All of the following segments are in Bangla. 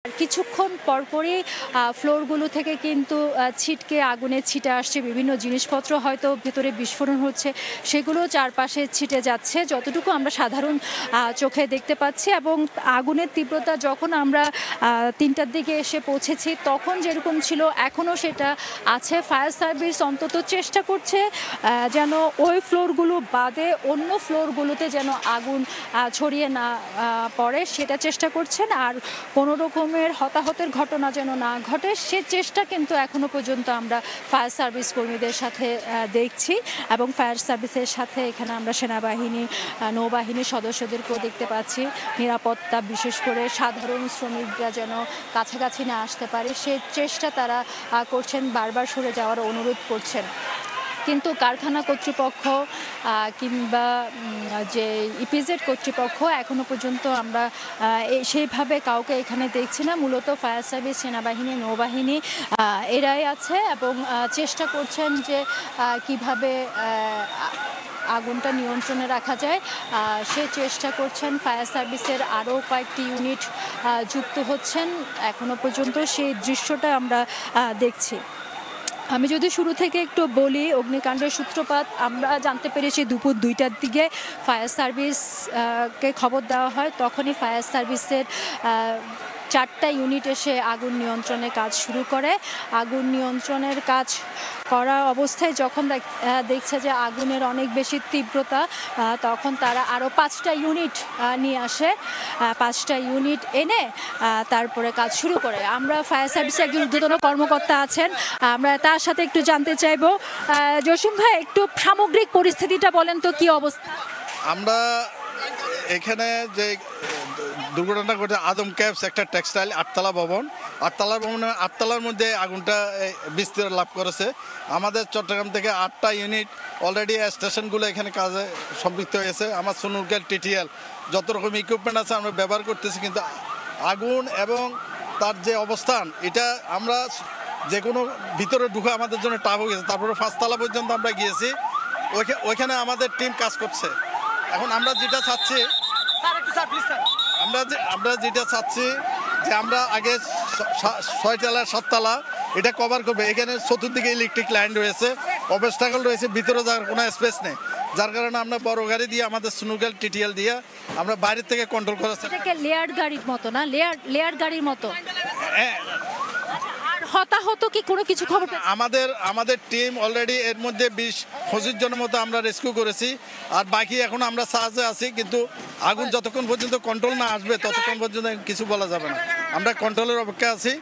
কিছুক্ষণ পরপরই ফ্লোরগুলো থেকে কিন্তু ছিটকে আগুনের ছিটা আসছে, বিভিন্ন জিনিসপত্র হয়তো ভেতরে বিস্ফোরণ হচ্ছে, সেগুলো চারপাশে ছিটে যাচ্ছে যতটুকু আমরা সাধারণ চোখে দেখতে পাচ্ছি। এবং আগুনের তীব্রতা যখন আমরা 3টার দিকে এসে পৌঁছেছি তখন যেরকম ছিল এখনও সেটা আছে। ফায়ার সার্ভিস অন্তত চেষ্টা করছে যেন ওই ফ্লোরগুলো বাদে অন্য ফ্লোরগুলোতে যেন আগুন ছড়িয়ে না পড়ে, সেটা চেষ্টা করছেন। আর কোনো রকমের হতাহতের ঘটনা যেন না ঘটে সে চেষ্টা কিন্তু এখনো পর্যন্ত আমরা ফায়ার সার্ভিস কর্মীদের সাথে দেখছি। এবং ফায়ার সার্ভিসের সাথে এখানে আমরা সেনাবাহিনী, নৌবাহিনীর সদস্যদেরকেও দেখতে পাচ্ছি। নিরাপত্তা, বিশেষ করে সাধারণ শ্রমিকরা যেন কাছাকাছি না আসতে পারে সে চেষ্টা তারা করছেন, বারবার সরে যাওয়ার অনুরোধ করছেন। কিন্তু কারখানা কর্তৃপক্ষ কিংবা যে ইপিজেড কর্তৃপক্ষ এখনো পর্যন্ত আমরা সেইভাবে কাউকে এখানে দেখছি না। মূলত ফায়ার সার্ভিস, সেনাবাহিনী, নৌবাহিনী এরাই আছে এবং চেষ্টা করছেন যে কিভাবে আগুনটা নিয়ন্ত্রণে রাখা যায় সে চেষ্টা করছেন। ফায়ার সার্ভিসের আরও কয়েকটি ইউনিট যুক্ত হচ্ছেন, এখনো পর্যন্ত সেই দৃশ্যটা আমরা দেখছি। আমি যদি শুরু থেকে একটু বলি, অগ্নিকাণ্ডের সূত্রপাত আমরা জানতে পেরেছি দুপুর 2টার দিকে ফায়ার সার্ভিসকে খবর দেওয়া হয়। তখনই ফায়ার সার্ভিসের 4টা ইউনিট এসে আগুন নিয়ন্ত্রণের কাজ শুরু করে। আগুন নিয়ন্ত্রণের কাজ করা অবস্থায় যখন দেখছে যে আগুনের অনেক বেশি তীব্রতা, তখন তারা আরও 5টা ইউনিট নিয়ে আসে। 5টা ইউনিট এনে তারপরে কাজ শুরু করে। আমরা ফায়ার সার্ভিসে একজন ঊর্ধ্বতন কর্মকর্তা আছেন, আমরা তার সাথে একটু জানতে চাইব। জসিম ভাই, একটু সামগ্রিক পরিস্থিতিটা বলেন তো কি অবস্থা? আমরা এখানে যে দুর্ঘটনা ঘটে আদম ক্যাবস একটা টেক্সটাইল 8তলা ভবন, 8তলার মধ্যে আগুনটা বিস্তার লাভ করেছে। আমাদের চট্টগ্রাম থেকে 8টা ইউনিট অলরেডি স্টেশনগুলো এখানে কাজে সম্পৃক্ত হয়েছে। আমার সোনুরকেল, টিটিএল যত রকম ইকুইপমেন্ট আছে আমরা ব্যবহার করতেছি, কিন্তু আগুন এবং তার যে অবস্থান এটা আমরা যে কোনো ভিতরে ঢুকে আমাদের জন্য টাফ হয়ে গেছে। তারপরে 5তলা পর্যন্ত আমরা গিয়েছি, ওইখানে আমাদের টিম কাজ করছে। এখন আমরা যেটা চাচ্ছি যে আমরা আগে 6তলা 7তলা এটা কভার করবে। এখানে চতুর্দিকে ইলেকট্রিক লাইন রয়েছে, অবস্টাকল রয়েছে, ভিতরে যাওয়ার কোনো স্পেস নেই। যার কারণে আমরা বড় গাড়ি দিয়ে, আমাদের সোনুরকেল, টিটিএল দিয়ে আমরা বাইরের থেকে কন্ট্রোল করেছি। লেয়ার গাড়ির মতো না? লেয়ার গাড়ির মতো। হতাহত কি কোনো কিছু খবর? আমাদের টিম অলরেডি এর মধ্যে 20-25 জনের মতো আমরা রেস্কিউ করেছি। আর বাকি এখন আমরা সাহায্যে আছি, কিন্তু আগুন যতক্ষণ পর্যন্ত কন্ট্রোল না আসবে ততক্ষণ পর্যন্ত কিছু বলা যাবে না। আমরা কন্ট্রোলের অপেক্ষা আছি।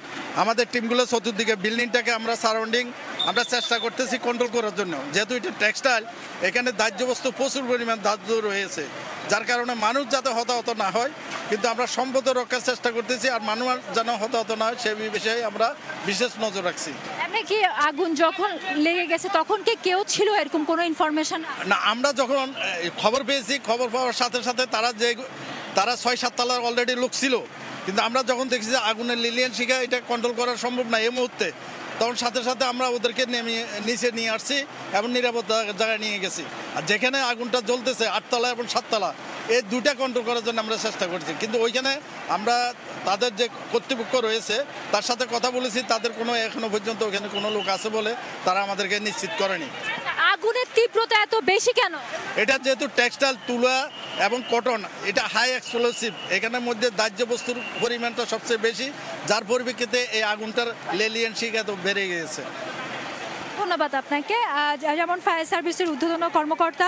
আমাদের টিমগুলো চতুর্দিকে বিল্ডিংটাকে আমরা সারাউন্ডিং আমরা চেষ্টা করতেছি কন্ট্রোল করার জন্য। যেহেতু এটা টেক্সটাইল, এখানে দাহ্য বস্তু প্রচুর পরিমাণ দাহ্য রয়েছে, যার কারণে মানুষ যাতে হতাহত না হয়, কিন্তু আমরা সম্পদ রক্ষার চেষ্টা করতেছি। আর মানুষ যেন হতাহত না হয় সেই বিষয়ে আমরা বিশেষ নজর রাখছি। এমনি কি আগুন যখন লেগে গেছে তখন কি কেউ ছিল, এরকম কোনো ইনফরমেশন? না, আমরা যখন খবর পেয়েছি, খবর পাওয়ার সাথে সাথে তারা 6-7তলার অলরেডি লোক ছিল, কিন্তু আমরা যখন দেখছি যে আগুনের লিলিয়ান শিখা এটা কন্ট্রোল করা সম্ভব না এই মুহূর্তে, তখন সাথে সাথে আমরা ওদেরকে নিচে নিয়ে আসছি এবং নিরাপদ জায়গায় নিয়ে গেছি। আর যেখানে আগুনটা জ্বলতেছে 8তলা এবং 7তলা, এই দুটা কন্ট্রোল করার জন্য আমরা চেষ্টা করছি। কিন্তু ওইখানে আমরা তাদের যে কর্তৃপক্ষ রয়েছে তার সাথে কথা বলেছি, তাদের কোনো এখনো পর্যন্ত ওখানে কোনো লোক আছে বলে তারা আমাদেরকে নিশ্চিত করেনি। আগুনের তীব্রতা এত বেশি কেন? এটা যেহেতু টেক্সটাইল, তুলা এবং কটন, এটা হাই এক্সপ্লোসিভ, এখানের মধ্যে দাহ্য বস্তুর পরিমাণটা সবচেয়ে বেশি, যার পরিপ্রেক্ষিতে এই আগুনটার লেলিয়ান শিখ এত বেড়ে গিয়েছে। ধন্যবাদ আপনাকে। যেমন ফায়ার সার্ভিসের ঊর্ধ্বতন কর্মকর্তা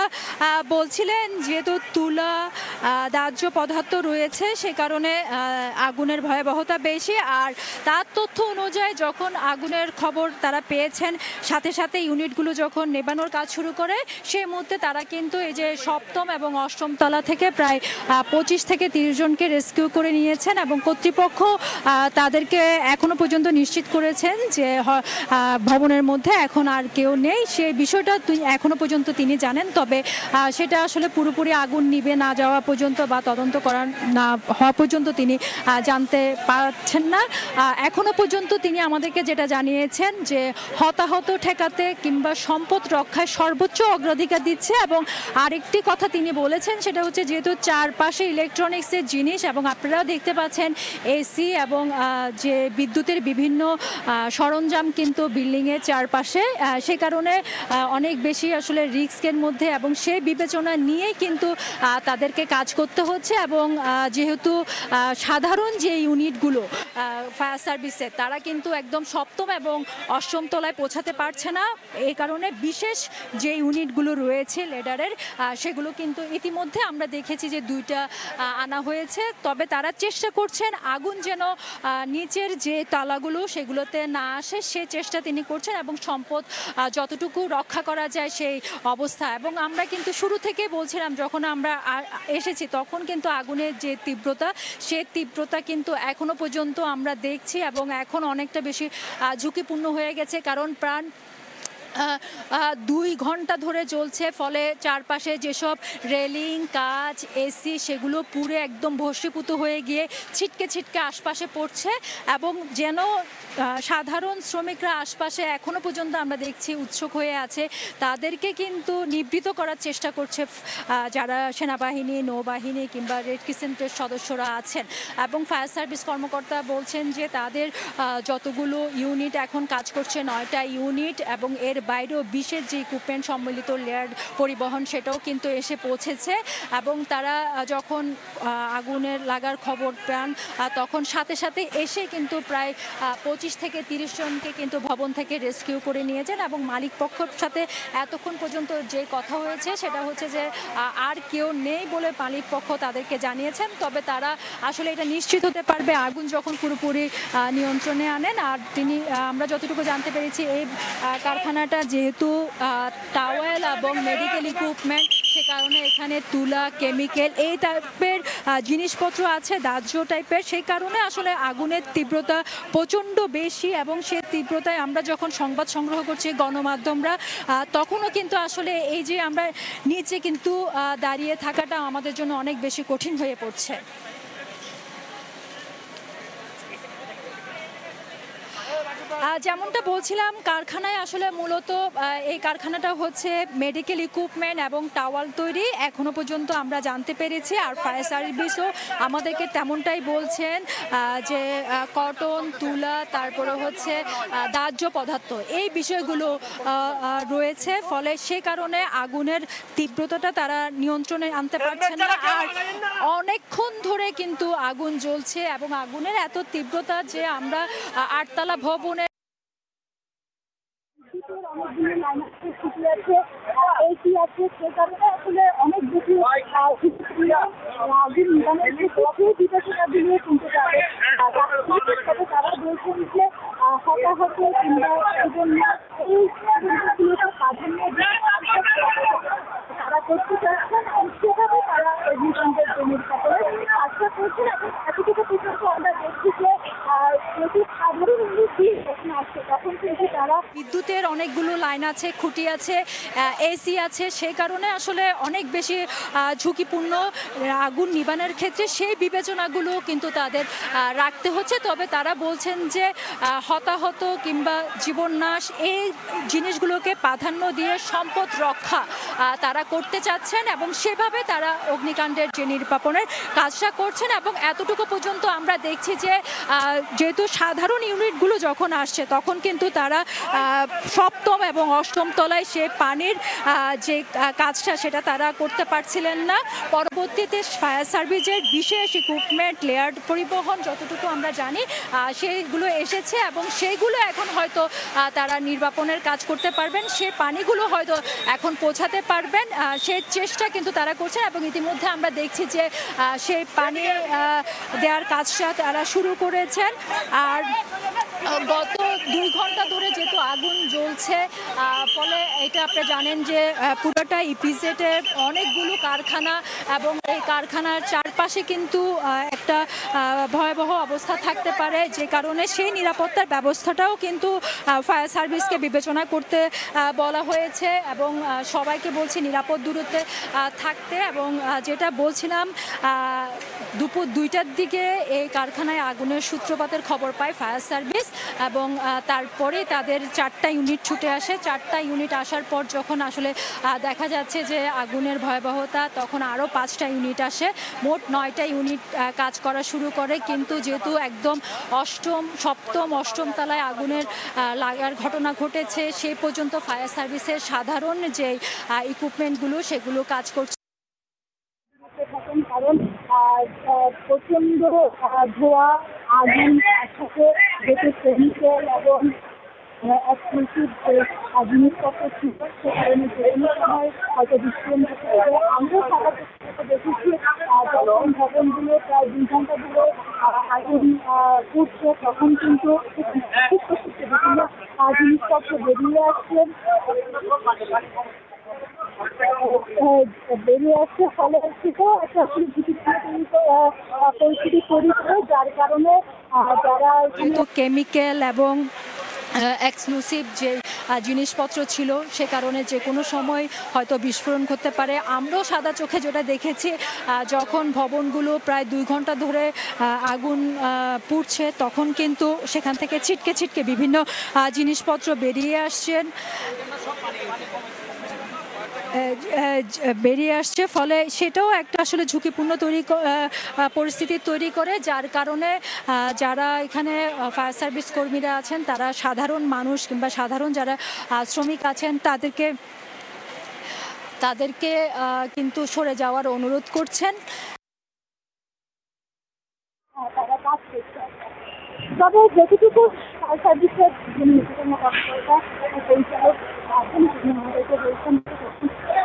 বলছিলেন, যেহেতু তুলা দাহ্য পদার্থ রয়েছে সে কারণে আগুনের ভয়াবহতা বেশি। আর তার তথ্য অনুযায়ী যখন আগুনের খবর তারা পেয়েছেন, সাথে সাথে ইউনিটগুলো যখন নেবানোর কাজ শুরু করে সেই মুহূর্তে তারা কিন্তু এই যে 7ম এবং 8ম তলা থেকে প্রায় 25 থেকে 30 জনকে রেস্কিউ করে নিয়েছেন। এবং কর্তৃপক্ষ তাদেরকে এখনো পর্যন্ত নিশ্চিত করেছেন যে ভবনের মধ্যে এখন এখন আর কেউ নেই সেই বিষয়টা এখনো পর্যন্ত তিনি জানেন, তবে সেটা আসলে পুরোপুরি আগুন নিভে না যাওয়া পর্যন্ত বা তদন্ত করা না হওয়া পর্যন্ত তিনি জানতে পারছেন না। এখনো পর্যন্ত তিনি আমাদেরকে যেটা জানিয়েছেন যে হতাহত ঠেকাতে কিংবা সম্পদ রক্ষায় সর্বোচ্চ অগ্রাধিকার দিচ্ছে, এবং আরেকটি কথা তিনি বলেছেন সেটা হচ্ছে যেহেতু চারপাশে ইলেকট্রনিক্সের জিনিস এবং আপনারাও দেখতে পাচ্ছেন এসি এবং যে বিদ্যুতের বিভিন্ন সরঞ্জাম কিন্তু বিল্ডিংয়ের চারপাশে, সে কারণে অনেক বেশি আসলে রিস্কের মধ্যে এবং সেই বিবেচনা নিয়েই কিন্তু তাদেরকে কাজ করতে হচ্ছে। এবং যেহেতু সাধারণ যে ইউনিটগুলো ফায়ার সার্ভিসে তারা কিন্তু একদম সপ্তম এবং অষ্টম তলায় পৌঁছাতে পারছে না, এই কারণে বিশেষ যে ইউনিটগুলো রয়েছে লেডারের সেগুলো কিন্তু ইতিমধ্যে আমরা দেখেছি যে 2টা আনা হয়েছে। তবে তারা চেষ্টা করছেন আগুন যেন নিচের যে তালাগুলো সেগুলোতে না আসে সে চেষ্টা তিনি করছেন এবং সম্পদ যতটুকু রক্ষা করা যায় সেই অবস্থা। এবং আমরা কিন্তু শুরু থেকে বলছিলাম যখন আমরা এসেছি তখন কিন্তু আগুনের যে তীব্রতা সে তীব্রতা কিন্তু এখনো পর্যন্ত আমরা দেখছি এবং এখন অনেকটা বেশি ঝুঁকিপূর্ণ হয়ে গেছে, কারণ প্রাণ 2 ঘন্টা ধরে চলছে, ফলে চারপাশে যেসব রেলিং কাঁচ এসি সেগুলো পুরো একদম ভস্মীভূত হয়ে গিয়ে ছিটকে ছিটকে আশপাশে পড়ছে এবং যেন সাধারণ শ্রমিকরা আশপাশে এখনো পর্যন্ত আমরা দেখছি উৎসুক হয়ে আছে, তাদেরকে কিন্তু নিবৃত করার চেষ্টা করছে যারা সেনাবাহিনী নৌবাহিনী কিংবা রেড ক্রিসেন্টের সদস্যরা আছেন। এবং ফায়ার সার্ভিস কর্মকর্তা বলছেন যে তাদের যতগুলো ইউনিট এখন কাজ করছে 9টা ইউনিট এবং এর বাইরেও বিশেষ যে ইকুইপমেন্ট সম্মিলিত লেয়ার পরিবহন সেটাও কিন্তু এসে পৌঁছেছে। এবং তারা যখন আগুনের লাগার খবর পান তখন সাথে সাথে এসে কিন্তু প্রায় 25 থেকে 30 জনকে কিন্তু ভবন থেকে রেস্কিউ করে নিয়েছেন। এবং মালিক পক্ষের সাথে এতক্ষণ পর্যন্ত যে কথা হয়েছে সেটা হচ্ছে যে আর কেউ নেই বলে মালিক পক্ষ তাদেরকে জানিয়েছেন, তবে তারা আসলে এটা নিশ্চিত হতে পারবে আগুন যখন পুরোপুরি নিয়ন্ত্রণে আনেন। আর তিনি আমরা যতটুকু জানতে পেরেছি এই কারখানাটা যেহেতু টাওয়েল এবং মেডিকেল ইকুইপমেন্ট সে কারণে এখানে তুলা কেমিক্যাল এই টাইপের জিনিসপত্র আছে দাহ্য টাইপের, সেই কারণে আসলে আগুনের তীব্রতা প্রচণ্ড বেশি। এবং সেই তীব্রতায় আমরা যখন সংবাদ সংগ্রহ করছি গণমাধ্যমরা তখনও কিন্তু আসলে এই যে আমরা নিচে কিন্তু দাঁড়িয়ে থাকাটা আমাদের জন্য অনেক বেশি কঠিন হয়ে পড়ছে। যেমনটা বলছিলাম কারখানায় আসলে মূলত এই কারখানাটা হচ্ছে মেডিকেল ইকুইপমেন্ট এবং টাওয়াল তৈরি এখনো পর্যন্ত আমরা জানতে পেরেছি। আর ফায়ার সার্ভিসও আমাদেরকে তেমনটাই বলছেন যে কটন তুলা তারপরে হচ্ছে দাহ্য পদার্থ এই বিষয়গুলো রয়েছে, ফলে সে কারণে আগুনের তীব্রতাটা তারা নিয়ন্ত্রণে আনতে পারছেন না। আর অনেকক্ষণ ধরে কিন্তু আগুন জ্বলছে এবং আগুনের এত তীব্রতা যে আমরা 8তলা ভবনের আছে সে কারণে আসলে অনেক বেশি আগুন নিবানোর ক্ষেত্রে বিবেচনা দিলে শুনতে পারে। তবে তারা বলছেন যে হতাহত কিংবা এই প্রাধান্য তারা করতে চাচ্ছেন এবং সেভাবে তারা অগ্নিকাণ্ডের জমির কাপড়ে কাজটা করছেন। এবং এতটুকু পর্যন্ত আমরা দেখছি যে প্রতি সাধারণ উন্নতি যখন আসছে তখন কিন্তু তারা বিদ্যুতের অনেকগুলো লাইন আছে খুঁটি আছে এসি আছে, সেই কারণে আসলে অনেক বেশি ঝুঁকিপূর্ণ আগুন নিবানোর ক্ষেত্রে সেই বিবেচনাগুলো কিন্তু তাদের রাখতে হচ্ছে। তবে তারা বলছেন যে হতাহত কিংবা জীবননাশ এই জিনিসগুলোকে প্রাধান্য দিয়ে সম্পদ রক্ষা তারা করতে চাচ্ছেন এবং সেভাবে তারা অগ্নিকাণ্ডের যে নির্বাপনের কাজটা করছেন। এবং এতটুকু পর্যন্ত আমরা দেখছি যে যেহেতু সাধারণ ইউনিটগুলো যখন আসছে তখন কিন্তু তারা সপ্তম এবং অষ্টম তলায় সে পানির যে কাজটা সেটা তারা করতে পারছিলেন না। পরবর্তীতে ফায়ার সার্ভিসের বিশেষ ইকুইপমেন্ট লেয়ার পরিবহন যতটুকু আমরা জানি সেইগুলো এসেছে এবং সেইগুলো এখন হয়তো তারা নির্বাপনের কাজ করতে পারবেন, সে পানিগুলো হয়তো এখন পৌঁছাতে পারবেন, সে চেষ্টা কিন্তু তারা করছেন। এবং ইতিমধ্যে আমরা দেখছি যে সেই পানি দেওয়ার কাজটা তারা শুরু করেছেন। আর গত 2 ঘন্টা ধরে যেহেতু আগুন জ্বলছে। ফলে এটা আপনি জানেন যে পুরোটা ইপিজেডে অনেকগুলো কারখানা এবং এই কারখানার চারপাশে কিন্তু একটা ভয়াবহ অবস্থা থাকতে পারে, যে কারণে সেই নিরাপত্তার ব্যবস্থাটাও কিন্তু ফায়ার সার্ভিসকে বিবেচনা করতে বলা হয়েছে এবং সবাইকে বলছি নিরাপদ দূরত্বে থাকতে। এবং যেটা বলছিলাম, দুপুর 2টার দিকে এই কারখানায় আগুনের সূত্রপাতের খবর পায় ফায়ার সার্ভিস এবং তারপরে তাদের 4টা ইউনিট ছুটে আসে। 4টা ইউনিট আসার পর যখন আসলে দেখা যাচ্ছে যে আগুনের ভয়াবহতা, তখন আরও 5টা ইউনিট আসে। মোট 9টা ইউনিট কাজ করা শুরু করে। কিন্তু যেহেতু একদম সপ্তম অষ্টম তলায় আগুনের লাগার ঘটনা ঘটেছে, সেই পর্যন্ত ফায়ার সার্ভিসের সাধারণ যে ইকুইপমেন্টগুলো সেগুলো কাজ করছে। কারণ প্রচন্ড ধোঁয়া, আগুন, একসাথে যেহেতু কেমিক্যাল এবং এক্সপ্লোসিভ জিনিসপত্র ছিল, সে কারণে যে কোনো সময় হয়তো বিস্ফোরণ হতে পারে। আমরাও সারা দেখেছি যখন ভবনগুলো প্রায় 2 ঘন্টা ধরে আগুন পুড়ছে, তখন কিন্তু বিভিন্ন জিনিসপত্র বেরিয়ে আসছে, ফলে সেটাও একটা পরিস্থিতি তৈরি করে, যার কারণে যারা কেমিক্যাল এবং এক্সক্লুসিভ যে জিনিসপত্র ছিল সে কারণে যে কোনো সময় হয়তো বিস্ফোরণ করতে পারে। আমরাও সাদা চোখে যেটা দেখেছি, যখন ভবনগুলো প্রায় 2 ঘন্টা ধরে আগুন পুড়ছে, তখন কিন্তু সেখান থেকে ছিটকে ছিটকে বিভিন্ন জিনিসপত্র বেরিয়ে আসছে। ফলে সেটাও একটা আসলে ঝুঁকিপূর্ণ পরিস্থিতি তৈরি করে, যার কারণে যারা এখানে ফায়ার সার্ভিস কর্মীরা আছেন, তারা সাধারণ মানুষ কিংবা সাধারণ যারা শ্রমিক আছেন তাদেরকে কিন্তু সরে যাওয়ার অনুরোধ করছেন। তবে যতটুকু ফায়ার সার্ভিসের পরিচালক আছেন, আমাদেরকে বলছেন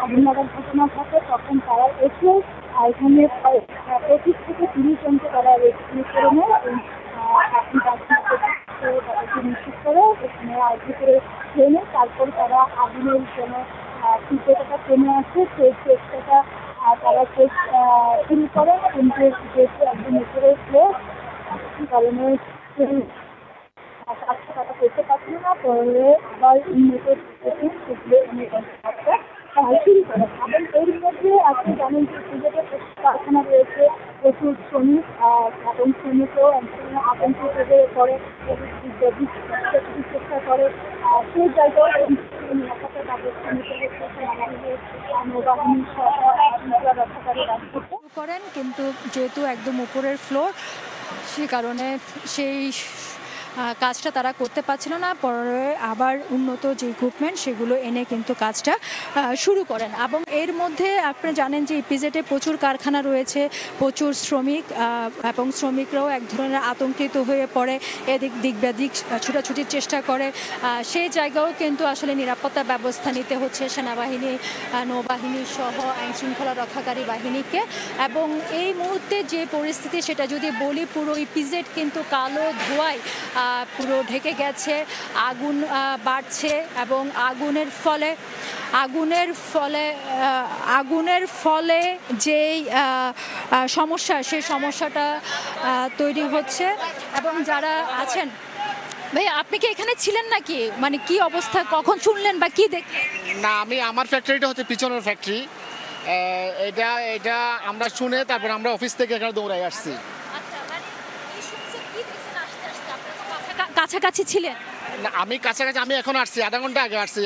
আগুন লাগার ঘটনা ঘটে, তখন তারা এসে এখানে 25 থেকে 30 জনকে তারা রেস্কিউ করে নেয় এবং তাদেরকে নিশ্চিত করে এখানে আইসি করে ট্রেনে, তারপর তারা আগুনের জন্য তীব্রতাটা কমে আসে, সেই চেষ্টাটা তারা শুরু করে। কিন্তু যেহেতু একদম উপরে ফ্লোর, কারণে কাজটা করতে পারছিল না, পরে আবার উন্নত শুরু করে। এবং এর মধ্যে আপনি জানেন যে সিলেটের কারখানা রয়েছে, প্রচুর শ্রমিক এবং শ্রমিকও আতঙ্কিত হয়ে পড়ে, চেষ্টা করে। সেই জায়গায় নিরাপত্তা ব্যবস্থা নিতে হচ্ছে নৌবাহিনীর রক্ষাকারী করেন। কিন্তু যেহেতু একদম উপরের ফ্লোর, সে কারণে সেই কাজটা তারা করতে পারছিল না। পরে আবার উন্নত যে ইকুইপমেন্ট সেগুলো এনে কিন্তু কাজটা শুরু করেন। এবং এর মধ্যে আপনি জানেন যে ইপিজেডে প্রচুর কারখানা রয়েছে, প্রচুর শ্রমিক এবং শ্রমিকরাও এক ধরনের আতঙ্কিত হয়ে পড়ে, এদিক দিক ব্যাদিক ছুটাছুটির চেষ্টা করে। সেই জায়গাও কিন্তু আসলে নিরাপত্তা ব্যবস্থা নিতে হচ্ছে সেনাবাহিনী, নৌবাহিনী সহ আইনশৃঙ্খলা রক্ষাকারী বাহিনীকে। এবং এই মুহূর্তে যে পরিস্থিতি সেটা যদি বলি, পুরো ইপিজেড কিন্তু কালো ধোঁয়ায় পুরো ঢেকে গেছে। আগুন বাড়ছে এবং আগুনের ফলে যেই সমস্যা, সেই সমস্যাটা তৈরি হচ্ছে। এবং যারা আছেন, ভাই আপনি কি এখানে ছিলেন নাকি, মানে কি অবস্থা, কখন শুনলেন বা কি দেখলেন? না, আমার ফ্যাক্টরিটা হচ্ছে পিছনের ফ্যাক্টরি। এটা আমরা শুনে তারপর আমরা অফিস থেকে এখানে দৌড়াই আসছি। কাছাকাছি ছিলেন? না, আমি কাছাকাছি, আমি এখন আসছি, আধা ঘন্টা আগে আসছি।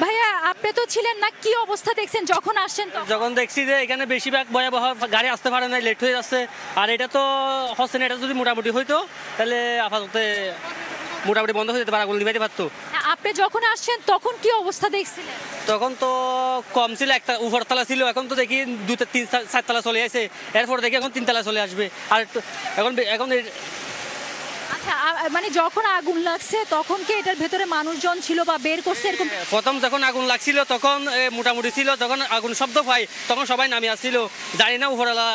ভাইয়া আপনি তো ছিলেন না, কি অবস্থা দেখছেন যখন আসছেন? যখন দেখছি যে এখানে বেশিরভাগ ভয়াবহ, গাড়ি আসতে পারে না, লেট হয়ে যাচ্ছে। আর এটা তো হচ্ছে না, এটা যদি মোটামুটি হইতো তাহলে আপাতত মোটামুটি বন্ধ হয়ে যেতে পারে, আগুন নিভাইতে পারতো। আপনি যখন আসছেন তখন কি অবস্থা দেখছিলেন? তখন তো কম ছিল, একটা উপরতলা ছিল, এখন তো দেখি 2, 3, 4 তলা চলে আসে। এরপর দেখি এখন 3 তলা চলে আসবে। আর এখন আচ্ছা, আচ্ছা মানে যখন আগুন লাগছে তখন কি এটার ভেতরে মানুষজন ছিল বা বের করছে এরকম? প্রথম যখন আগুন লাগছিল তখন মোটামুটি ছিল, তখন আগুন শব্দ পাই তখন সবাই নামে আসছিল। জানি না উপরওয়ালা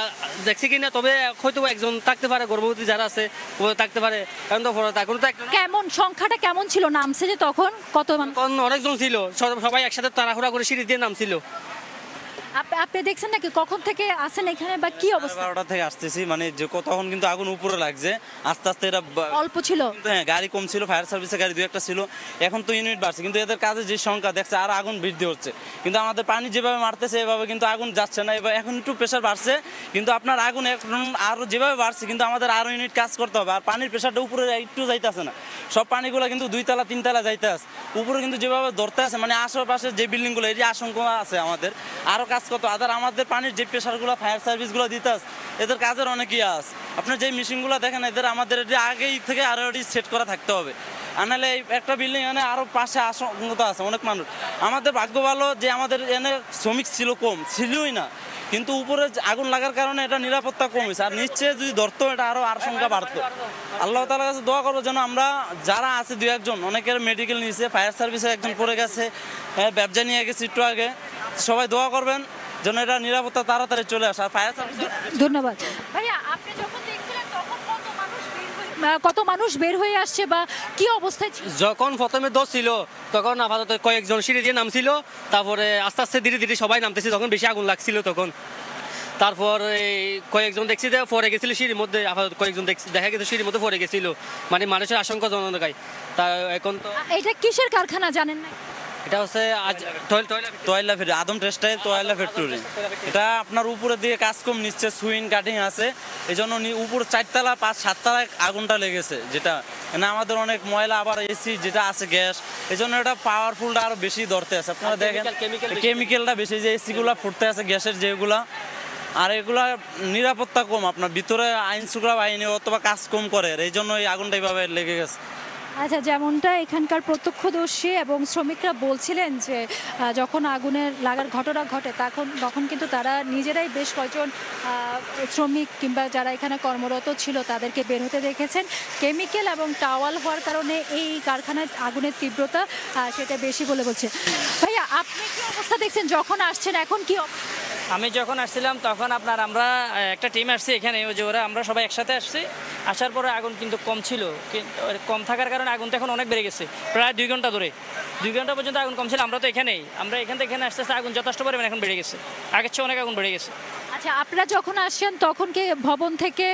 দেখছি কিনা, তবে হয়তো একজন থাকতে পারে, গর্ভবতী যারা আছে ও থাকতে পারে, কারণ তো উপরওয়ালা এখন তো কেমন সংখ্যাটা কেমন ছিল নামছে যে তখন কত মানুষ? তখন অনেকজন ছিল, সবাই একসাথে তাড়াহুড়া করে সিঁড়ি দিয়ে নামছিল। আপনি দেখছেন নাকি কখন থেকে আসেন এখানে বা কি অবস্থা? 12টা থেকে আসতেছি, মানে যে তখন কিন্তু আগুন উপরে লাগছে আস্তে আস্তে। এরা অল্প ছিল, হ্যাঁ গাড়ি কম ছিল, ফায়ার সার্ভিসের গাড়ি 2-1টা ছিল। এখন তো ইউনিট বাড়ছে, কিন্তু এদের কাজে যে সংখ্যা দেখছে আর আগুন বৃদ্ধি হচ্ছে। কিন্তু আমাদের পানি যেভাবে মারতেছে এভাবে কিন্তু আগুন যাচ্ছে না। এবার এখন একটু প্রেশার বাড়ছে, কিন্তু আপনার আগুন এখন আরও যেভাবে বাড়ছে কিন্তু আমাদের আরও ইউনিট কাজ করতে হবে। আর পানির প্রেশারটা উপরে একটু যাইতেছে না, সব পানিগুলো কিন্তু 2 তলা 3 তলা যাইতে আছে। উপরে কিন্তু যেভাবে ধরতে আছে, মানে আশেপাশে যে বিল্ডিংগুলো এই যে আশঙ্কা আছে আমাদের আরও কাজ করতে। আমাদের পানির যে প্রেশারগুলো ফায়ার সার্ভিসগুলো দিতে আছে, এদের কাজের অনেকই আছে। আপনার যে মেশিনগুলো দেখেন এদের আমাদের আগেই থেকে আরও সেট করা থাকতে হবে, আর নাহলে একটা বিল্ডিং এনে আরও পাশে আশঙ্কা আছে অনেক মানুষ। আমাদের ভাগ্য ভালো যে আমাদের এনে শ্রমিক ছিল কম, ছিলই না, কিন্তু উপরে আগুন লাগার কারণে এটা নিরাপত্তা কম হয়েছে। আর নিশ্চয়ই যদি ধরতো এটা আরও আশঙ্কা বাড়তো। আল্লাহ তাআলার কাছে দোয়া করবো যেন আমরা যারা আছে 2-1জন, অনেকের মেডিকেল নিয়েছে, ফায়ার সার্ভিসে একজন পড়ে গেছে, ব্যবসা নিয়ে গেছে একটু আগে, সবাই দোয়া করবেন যেন এটা নিরাপত্তা তাড়াতাড়ি চলে আসে। আর ফায়ার সার্ভিস ধন্যবাদ ভাইয়া। আপনি যখন দেখছিলেন তখন কত মানুষ বের হয়ে আসছে বা কি অবস্থায় ছিল? যখন প্রথমে 10 ছিল তখন আপাতত কয়েকজন সিঁড়ি দিয়ে নামছিল, তারপরে আস্তে আস্তে ধীরে ধীরে সবাই নামতেছে, তখন বেশি আগুন লাগছিল তখন। তারপর এই কয়েকজন দেখছি যে পরে গেছিল সিঁড়ির মধ্যে, আপাতত কয়েকজন দেখা গেছে সিঁড়ির মধ্যে পরে গেছিল, মানে মানুষের আশঙ্কাজনক। তা এখন তো এটা কিসের কারখানা জানেন না? এটা হচ্ছে তোয়াইলা ফ্যাক্টরি, আদম টেক্সটাইল তোয়াইলা ফ্যাক্টরি। এটা আপনার উপরের দিকে কাজ কম নিচ্ছে, সুইং কাটিং আছে, এই জন্য উপর 4 তলা 5-7 তলায় আগুনটা লেগেছে। যেটা মানে আমাদের অনেক ময়লা, আবার এসি যেটা আছে গ্যাস, এই জন্য এটা পাওয়ারফুলটা আরো বেশি ধরতে আছে। আপনারা দেখেন কেমিক্যালটা বেশি, যে এসিগুলা ফুটতে আছে গ্যাসের যেগুলা, আর এগুলা নিরাপত্তা কম, আপনার ভিতরে আইন শৃঙ্খলা বাহিনী অথবা কাজ কম করে, এই জন্য এই আগুনটা এইভাবে লেগে গেছে। আচ্ছা, যেমনটা এখানকার প্রত্যক্ষদর্শী এবং শ্রমিকরা বলছিলেন যে যখন আগুনের লাগার ঘটনা ঘটে তখন কিন্তু তারা নিজেরাই বেশ কয়েকজন শ্রমিক কিংবা যারা এখানে কর্মরত ছিল তাদেরকে বের হতে দেখেছেন। কেমিক্যাল এবং টাওয়াল হওয়ার কারণে এই কারখানার আগুনের তীব্রতা সেটা বেশি বলে বলছে। ভাইয়া, আপনি কি অবস্থা দেখছেন যখন আসছেন? এখন কি আমি যখন আসছিলাম তখন আমরা একটা টিম আসছি এখানে, ওই যে আমরা সবাই একসাথে আসছি। আসার পরে আগুন কিন্তু কম ছিল, কম থাকার কারণে আগুন তো এখন অনেক বেড়ে গেছে, প্রায় 2 ঘন্টা ধরে, 2 ঘন্টা পর্যন্ত আগুন কম ছিল। আমরা তো এখানেই, আমরা এখান থেকে এখানে আস্তে আস্তে আগুন যথেষ্ট পরিমাণে এখন বেড়ে গেছে, আগের চেয়ে অনেক আগুন বেড়ে গেছে। আচ্ছা, আপনারা যখন আসছেন তখন কি ভবন থেকে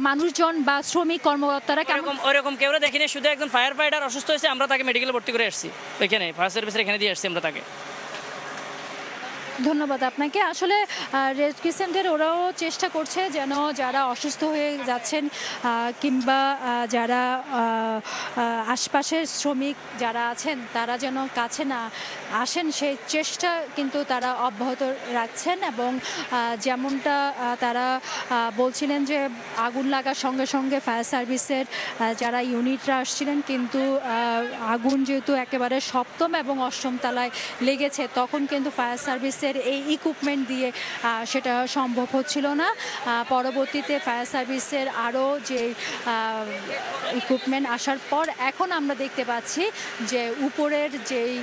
মানুষজন বা শ্রমিক কর্মকর্তারা ওইরকম কেউ দেখিনি, শুধু একজন ফায়ার ফাইটার অসুস্থ হয়েছে, আমরা তাকে মেডিকেলে ভর্তি করে আসছি, ওইখানে ফায়ার সার্ভিসের এখানে দিয়ে আসছি আমরা তাকে। ধন্যবাদ আপনাকে। আসলে রেড ক্রিসেন্টের ওরাও চেষ্টা করছে যেন যারা অসুস্থ হয়ে যাচ্ছেন কিংবা যারা আশপাশের শ্রমিক যারা আছেন তারা যেন কাছে না আসেন, সেই চেষ্টা কিন্তু তারা অব্যাহত রাখছেন। এবং যেমনটা তারা বলছিলেন যে আগুন লাগার সঙ্গে সঙ্গে ফায়ার সার্ভিসের যারা ইউনিটরা আসছিলেন, কিন্তু আগুন যেহেতু একেবারে 7ম এবং 8ম তলায় লেগেছে, তখন কিন্তু ফায়ার সার্ভিসের এই ইকুইপমেন্ট দিয়ে সেটা সম্ভব হচ্ছিল না। পরবর্তীতে ফায়ার সার্ভিসের আরও যে ইকুইপমেন্ট আসার পর এখন আমরা দেখতে পাচ্ছি যে উপরের যেই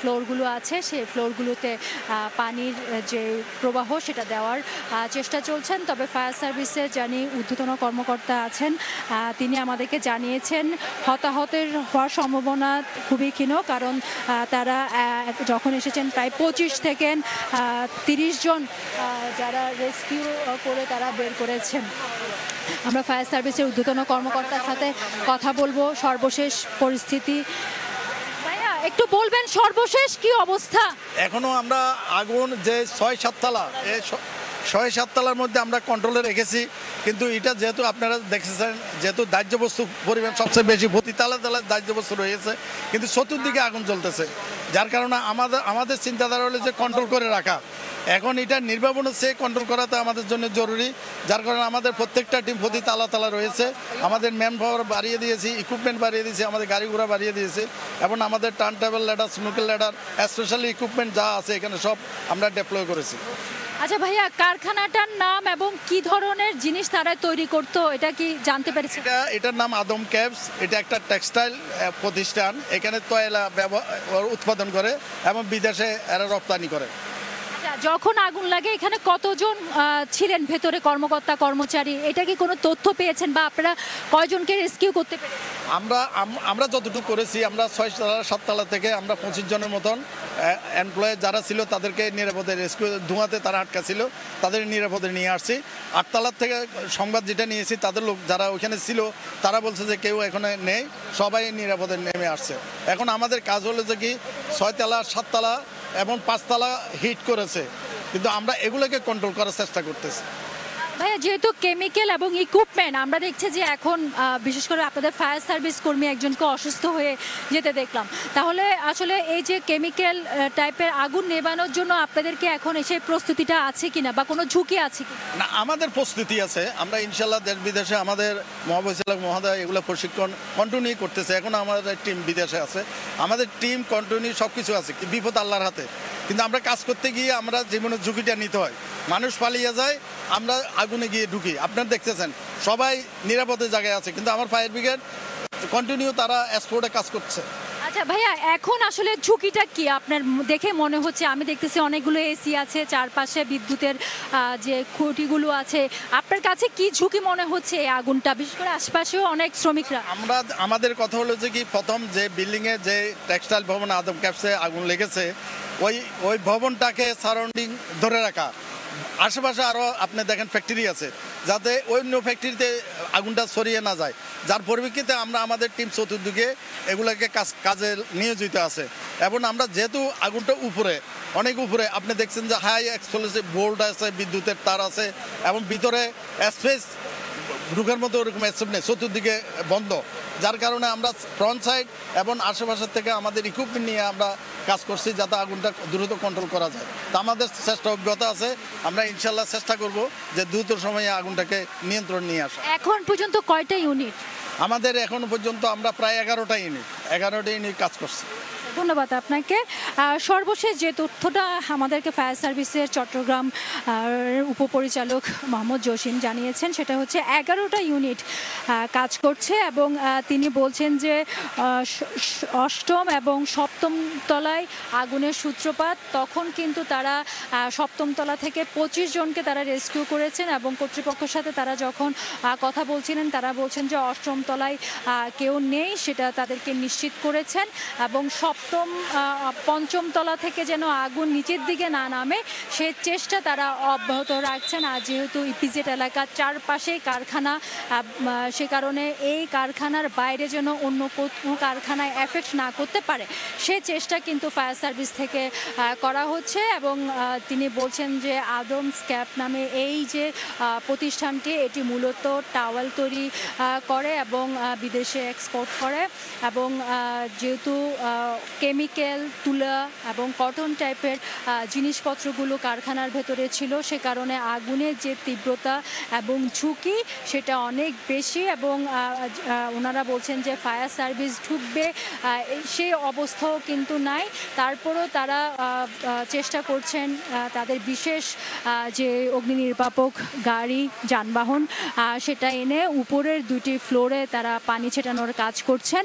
ফ্লোরগুলো আছে সেই ফ্লোরগুলোতে পানির যে প্রবাহ সেটা দেওয়ার চেষ্টা চলছেন। তবে ফায়ার সার্ভিসের যিনি ঊর্ধ্বতন কর্মকর্তা আছেন তিনি আমাদেরকে জানিয়েছেন হতাহতের হওয়ার সম্ভাবনা খুবই ক্ষীণ, কারণ তারা যখন এসেছেন প্রায় 25 থেকে 30 জন যারা রেস্কিউ করে তারা বের করেছেন। আমরা ফায়ার সার্ভিসের ঊর্ধ্বতন কর্মকর্তার সাথে কথা বলবো সর্বশেষ পরিস্থিতি। ভাইয়া, একটু বলবেন সর্বশেষ কি অবস্থা? এখনো আমরা আগুন যে 6-7 তলা, এই 6-7 তলার মধ্যে আমরা কন্ট্রোলে রেখেছি, কিন্তু এটা যেহেতু আপনারা দেখেছেন যেহেতু দাহ্য বস্তু পরিমাণ সবচেয়ে বেশি, প্রতি তলা তলায় দাহ্য বস্তু রয়েছে, কিন্তু চতুর্দিকে আগুন জ্বলতেছে, যার কারণে আমাদের চিন্তাধারা হলো যে কন্ট্রোল করে রাখা। এখন এটা নির্বাপন হচ্ছে, কন্ট্রোল করাটা আমাদের জন্য জরুরি, যার কারণে আমাদের প্রত্যেকটা টিম প্রতি তালা রয়েছে। আমাদের ম্যান পাওয়ার বাড়িয়ে দিয়েছি, ইকুইপমেন্ট বাড়িয়ে দিয়েছি, আমাদের গাড়ি ঘোড়া বাড়িয়ে দিয়েছি, এবং আমাদের turn table ladder, snorkel ladder, specially equipment যা আছে এখানে সব আমরা ডেপ্লয় করেছি। আচ্ছা ভাইয়া, কারখানাটার নাম এবং কি ধরনের জিনিস তারা তৈরি করতো এটা কি জানতে পেরেছি? এটার নাম আদম ক্যাবস। এটা একটা টেক্সটাইল প্রতিষ্ঠান। এখানে তয়লা উৎপাদন করে এবং বিদেশে এরা রপ্তানি করে। যখন আগুন লাগে এখানে কতজন ছিলেন ভেতরে, কর্মকর্তা কর্মচারী? এটা কি কোনো তথ্য পেয়েছেন বা আপনারা কয়জনকে রেস্কিউ করতে পেরেছেন? আমরা যতটুকু করেছি, আমরা 6 তলা 7 তলা থেকে আমরা 25 জনের মতন এমপ্লয়ি যারা ছিল তাদেরকে নিরাপদে রেস্কিউ, ধোঁয়াতে তারা আটকা ছিল, তাদের নিরাপদে নিয়ে আসছি। 8 তলার থেকে সংবাদ যেটা নিয়েছি, তাদের লোক যারা ওখানে ছিল তারা বলছে যে কেউ এখানে নেই, সবাই নিরাপদে নেমে আসছে। এখন আমাদের কাজ হলো যে কি 6 তলা 7 তলা এবং 5 তলা হিট করেছে, কিন্তু আমরা এগুলোকে কন্ট্রোল করার চেষ্টা করতেছি। ভাইয়া, যেহেতু কেমিক্যাল এবং ইকুইপমেন্ট, আমরা দেখছি যে এখন বিশেষ করে আপনাদের ফায়ার সার্ভিস কর্মী একজনকে অসুস্থ হয়ে যেতে দেখলাম, তাহলে আসলে এই যে কেমিক্যাল টাইপের আগুন নেভানোর জন্য আপনাদেরকে এখন এসে প্রস্তুতিটা আছে কিনা বা কোনো ঝুঁকি আছে কি না? আমাদের প্রস্তুতি আছে। আমরা ইনশাল্লাহ দেশ বিদেশে আমাদের মহাপরিচালক মহোদয় এগুলো প্রশিক্ষণ কন্টিনিউ করতেছে। এখন আমাদের টিম বিদেশে আছে, আমাদের টিম কন্টিনিউ সব কিছু আছে। বিপদ আল্লাহর হাতে, কিন্তু আমরা কাজ করতে গিয়ে আমরা জীবনের ঝুঁকিটা নিতে হয়। মানুষ পালিয়ে যায়, আমরা আগুনে গিয়ে ঢুকি। আপনারা দেখতেছেন সবাই নিরাপদে জায়গায় আছে, কিন্তু আমার ফায়ার ব্রিগেড কন্টিনিউ তারা স্পটে কাজ করছে। আচ্ছা ভাইয়া, এখন আসলে ঝুঁকিটা কি আপনার দেখে মনে হচ্ছে? আমি দেখতেছি অনেকগুলো এসি আছে, চারপাশে বিদ্যুতের যে খুঁটিগুলো আছে, আপনার কাছে কি ঝুঁকি মনে হচ্ছে এই আগুনটা, বিশেষ করে আশপাশেও অনেক শ্রমিকরা? আমাদের কথা হলো যে কি, প্রথম যে বিল্ডিংয়ে যে টেক্সটাইল ভবন আদম ক্যাবসে আগুন লেগেছে, ওই ভবনটাকে সারাউন্ডিং ধরে রাখা। আশেপাশে আরও আপনি দেখেন ফ্যাক্টরি আছে, যাতে অন্য ফ্যাক্টরিতে আগুনটা ছড়িয়ে না যায়, যার পরিপ্রেক্ষিতে আমরা আমাদের টিম চতুর্দিকে এগুলোকে কাজে নিয়োজিত আছে। এবং আমরা যেহেতু আগুনটা উপরে, অনেক উপরে, আপনি দেখছেন যে হাই এক্সপ্লোসিভ বোল্ট আছে, বিদ্যুতের তার আছে, এবং ভিতরে স্পেস ঢুকার মতো ওরকম স্পেস নেই, চতুর্দিকে বন্ধ, যার কারণে আমরা ফ্রন্ট সাইড এবং আশেপাশের থেকে আমাদের ইকুইপমেন্ট নিয়ে আমরা কাজ করছি যাতে আগুনটা দ্রুত কন্ট্রোল করা যায়। তা আমাদের চেষ্টা অভিজ্ঞতা আছে, আমরা ইনশাল্লাহ চেষ্টা করব যে দ্রুত সময়ে আগুনটাকে নিয়ন্ত্রণ নিয়ে আসা। এখন পর্যন্ত কয়টা ইউনিট? আমাদের এখন পর্যন্ত আমরা প্রায় 11টা ইউনিট কাজ করছি। ধন্যবাদ আপনাকে। সর্বশেষ যে তথ্যটা আমাদেরকে ফায়ার সার্ভিসের চট্টগ্রাম উপপরিচালক মোহাম্মদ জসিম জানিয়েছেন, সেটা হচ্ছে 11টা ইউনিট কাজ করছে এবং তিনি বলছেন যে 8ম এবং 7ম তলায় আগুনের সূত্রপাত। তখন কিন্তু তারা 7ম তলা থেকে 25 জনকে তারা রেস্কিউ করেছেন এবং কর্তৃপক্ষের সাথে তারা যখন কথা বলছিলেন, তারা বলছেন যে 8ম তলায় কেউ নেই, সেটা তাদেরকে নিশ্চিত করেছেন। এবং 5ম তলা থেকে যেন আগুন নিচের দিকে না নামে সে চেষ্টা তারা অব্যাহত রাখছেন। আর যেহেতু ইপিজেড এলাকার চারপাশে কারখানা, সে কারণে এই কারখানার বাইরে যেন অন্য কোনো কারখানায় এফেক্ট না করতে পারে সে চেষ্টা কিন্তু ফায়ার সার্ভিস থেকে করা হচ্ছে। এবং তিনি বলছেন যে আদম স্ক্যাপ নামে এই যে প্রতিষ্ঠানটি, এটি মূলত টাওয়েল তৈরি করে এবং বিদেশে এক্সপোর্ট করে। এবং যেহেতু কেমিক্যাল, তুলা এবং কটন টাইপের জিনিসপত্রগুলো কারখানার ভেতরে ছিল, সে কারণে আগুনের যে তীব্রতা এবং ঝুঁকি সেটা অনেক বেশি। এবং ওনারা বলছেন যে ফায়ার সার্ভিস ঢুকবে সেই অবস্থাও কিন্তু নাই। তারপরও তারা চেষ্টা করছেন তাদের বিশেষ যে অগ্নি নির্বাপক গাড়ি, যানবাহন, সেটা এনে উপরের 2টি ফ্লোরে তারা পানি ছেটানোর কাজ করছেন।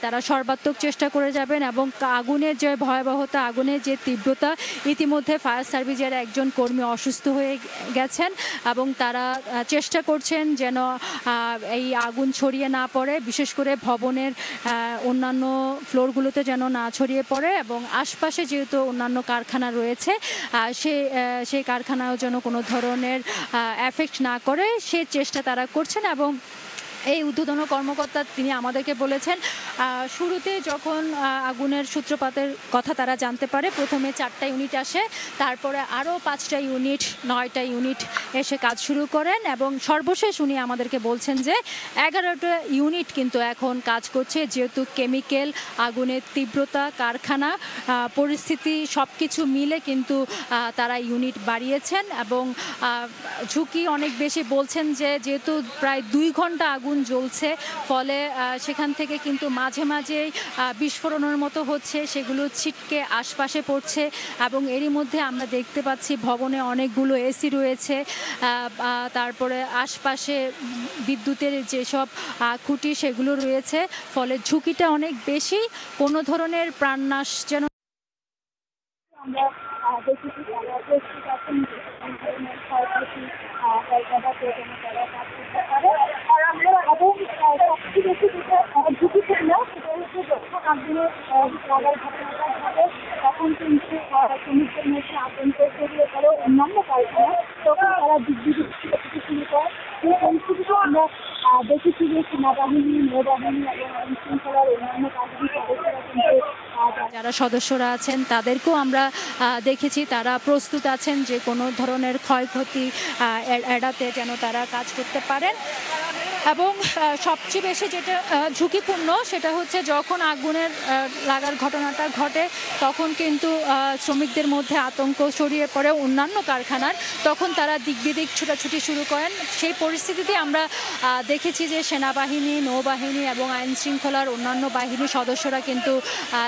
তারা সর্বাত্মক চেষ্টা করে যাবেন। এবং আগুনের যে ভয়াবহতা, আগুনের যে তীব্রতা, ইতিমধ্যে ফায়ার সার্ভিসের একজন কর্মী অসুস্থ হয়ে গেছেন এবং তারা চেষ্টা করছেন যেন এই আগুন ছড়িয়ে না পড়ে, বিশেষ করে ভবনের অন্যান্য ফ্লোরগুলোতে যেন না ছড়িয়ে পড়ে। এবং আশপাশে যেহেতু অন্যান্য কারখানা রয়েছে, সেই কারখানাও যেন কোনো ধরনের এফেক্ট না করে সে চেষ্টা তারা করছেন। এবং এই ঊর্ধ্বতন কর্মকর্তা তিনি আমাদেরকে বলেছেন শুরুতে যখন আগুনের সূত্রপাতের কথা তারা জানতে পারে, প্রথমে 4টা ইউনিট আসে, তারপরে আরও 5টা ইউনিট, 9টা ইউনিট এসে কাজ শুরু করেন। এবং সর্বশেষ উনি আমাদেরকে বলছেন যে 11টা ইউনিট কিন্তু এখন কাজ করছে, যেহেতু কেমিক্যাল, আগুনের তীব্রতা, কারখানা পরিস্থিতি সব কিছু মিলে কিন্তু তারা ইউনিট বাড়িয়েছেন। এবং ঝুঁকি অনেক বেশি বলছেন যে যেহেতু প্রায় 2 ঘন্টা আগুন জ্বলছে, ফলে সেখান থেকে কিন্তু মাঝ মাঝে মাঝেই বিস্ফোরণের মতো হচ্ছে, সেগুলো ছিটকে আশপাশে পড়ছে এবং এরই মধ্যে আমরা দেখতে পাচ্ছি ভবনে অনেকগুলো এসি রয়েছে, তারপরে আশপাশে বিদ্যুতের যেসব খুঁটি সেগুলো রয়েছে, ফলে ঝুঁকিটা অনেক বেশি। কোনো ধরনের প্রাণনাশ যেন আমরা দেখেছি তারা প্রস্তুত আছেন যে ধরনের ক্ষয়ক্ষতি তারা কাজ করতে পারে। এবং সবচেয়ে বেশি যেটা ঝুঁকিপূর্ণ সেটা হচ্ছে যখন আগুনের লাগার ঘটনাটা ঘটে তখন কিন্তু শ্রমিকদের মধ্যে আতঙ্ক ছড়িয়ে পড়ে অন্যান্য কারখানা, তখন তারা দিক শুরু করে। এই পরিস্থিতিতে আমরা দেখেছি যে সেনাবাহিনী, নৌবাহিনী এবং আইন শৃঙ্খলার অন্যান্য কাজের সদস্যরা কিন্তু যারা সদস্যরা আছেন তাদেরকেও আমরা দেখেছি তারা প্রস্তুত আছেন যে কোনো ধরনের ক্ষয়ক্ষতি এড়াতে যেন তারা কাজ করতে পারেন। এবং সবচেয়ে বেশি যেটা ঝুঁকিপূর্ণ সেটা হচ্ছে যখন আগুনের লাগার ঘটনাটা ঘটে তখন কিন্তু শ্রমিকদের মধ্যে আতঙ্ক ছড়িয়ে পড়ে অন্যান্য কারখানার, তখন তারা দিক বিদিক ছুটাছুটি শুরু করেন। সেই পরিস্থিতিতে আমরা দেখেছি যে সেনাবাহিনী, নৌবাহিনী এবং আইন শৃঙ্খলার অন্যান্য বাহিনীর সদস্যরা কিন্তু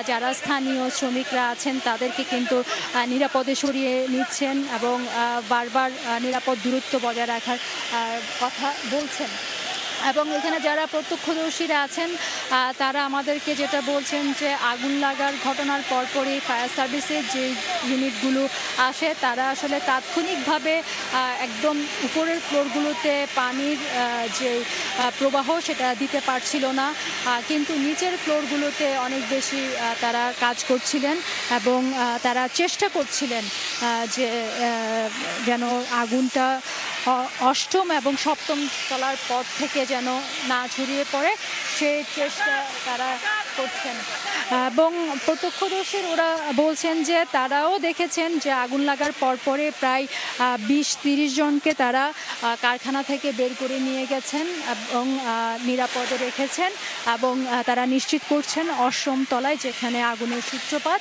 যারা স্থানীয় শ্রমিকরা আছেন তাদেরকে কিন্তু নিরাপদে সরিয়ে নিচ্ছেন এবং বারবার নিরাপদ দূরত্ব বজায় রাখার কথা বলছেন। এবং এখানে যারা প্রত্যক্ষদর্শীরা আছেন তারা আমাদেরকে যেটা বলছেন যে আগুন লাগার ঘটনার পরপরই ফায়ার সার্ভিসের যে ইউনিটগুলো আসে তারা আসলে তাৎক্ষণিকভাবে একদম উপরের ফ্লোরগুলোতে পানির যে প্রবাহ সেটা দিতে পারছিল না, কিন্তু নিচের ফ্লোরগুলোতে অনেক বেশি তারা কাজ করছিলেন এবং তারা চেষ্টা করছিলেন যে যেন আগুনটা অষ্টম এবং সপ্তম তলার পর থেকে যেন না ছড়িয়ে পড়ে সেই চেষ্টা তারা করছেন। এবং প্রত্যক্ষদর্শীর ওরা বলছেন যে তারাও দেখেছেন যে আগুন লাগার পরপরে প্রায় 20-30 জনকে তারা কারখানা থেকে বের করে নিয়ে গেছেন এবং নিরাপদে রেখেছেন এবং তারা নিশ্চিত করছেন অষ্টম তলায় যেখানে আগুনের সূত্রপাত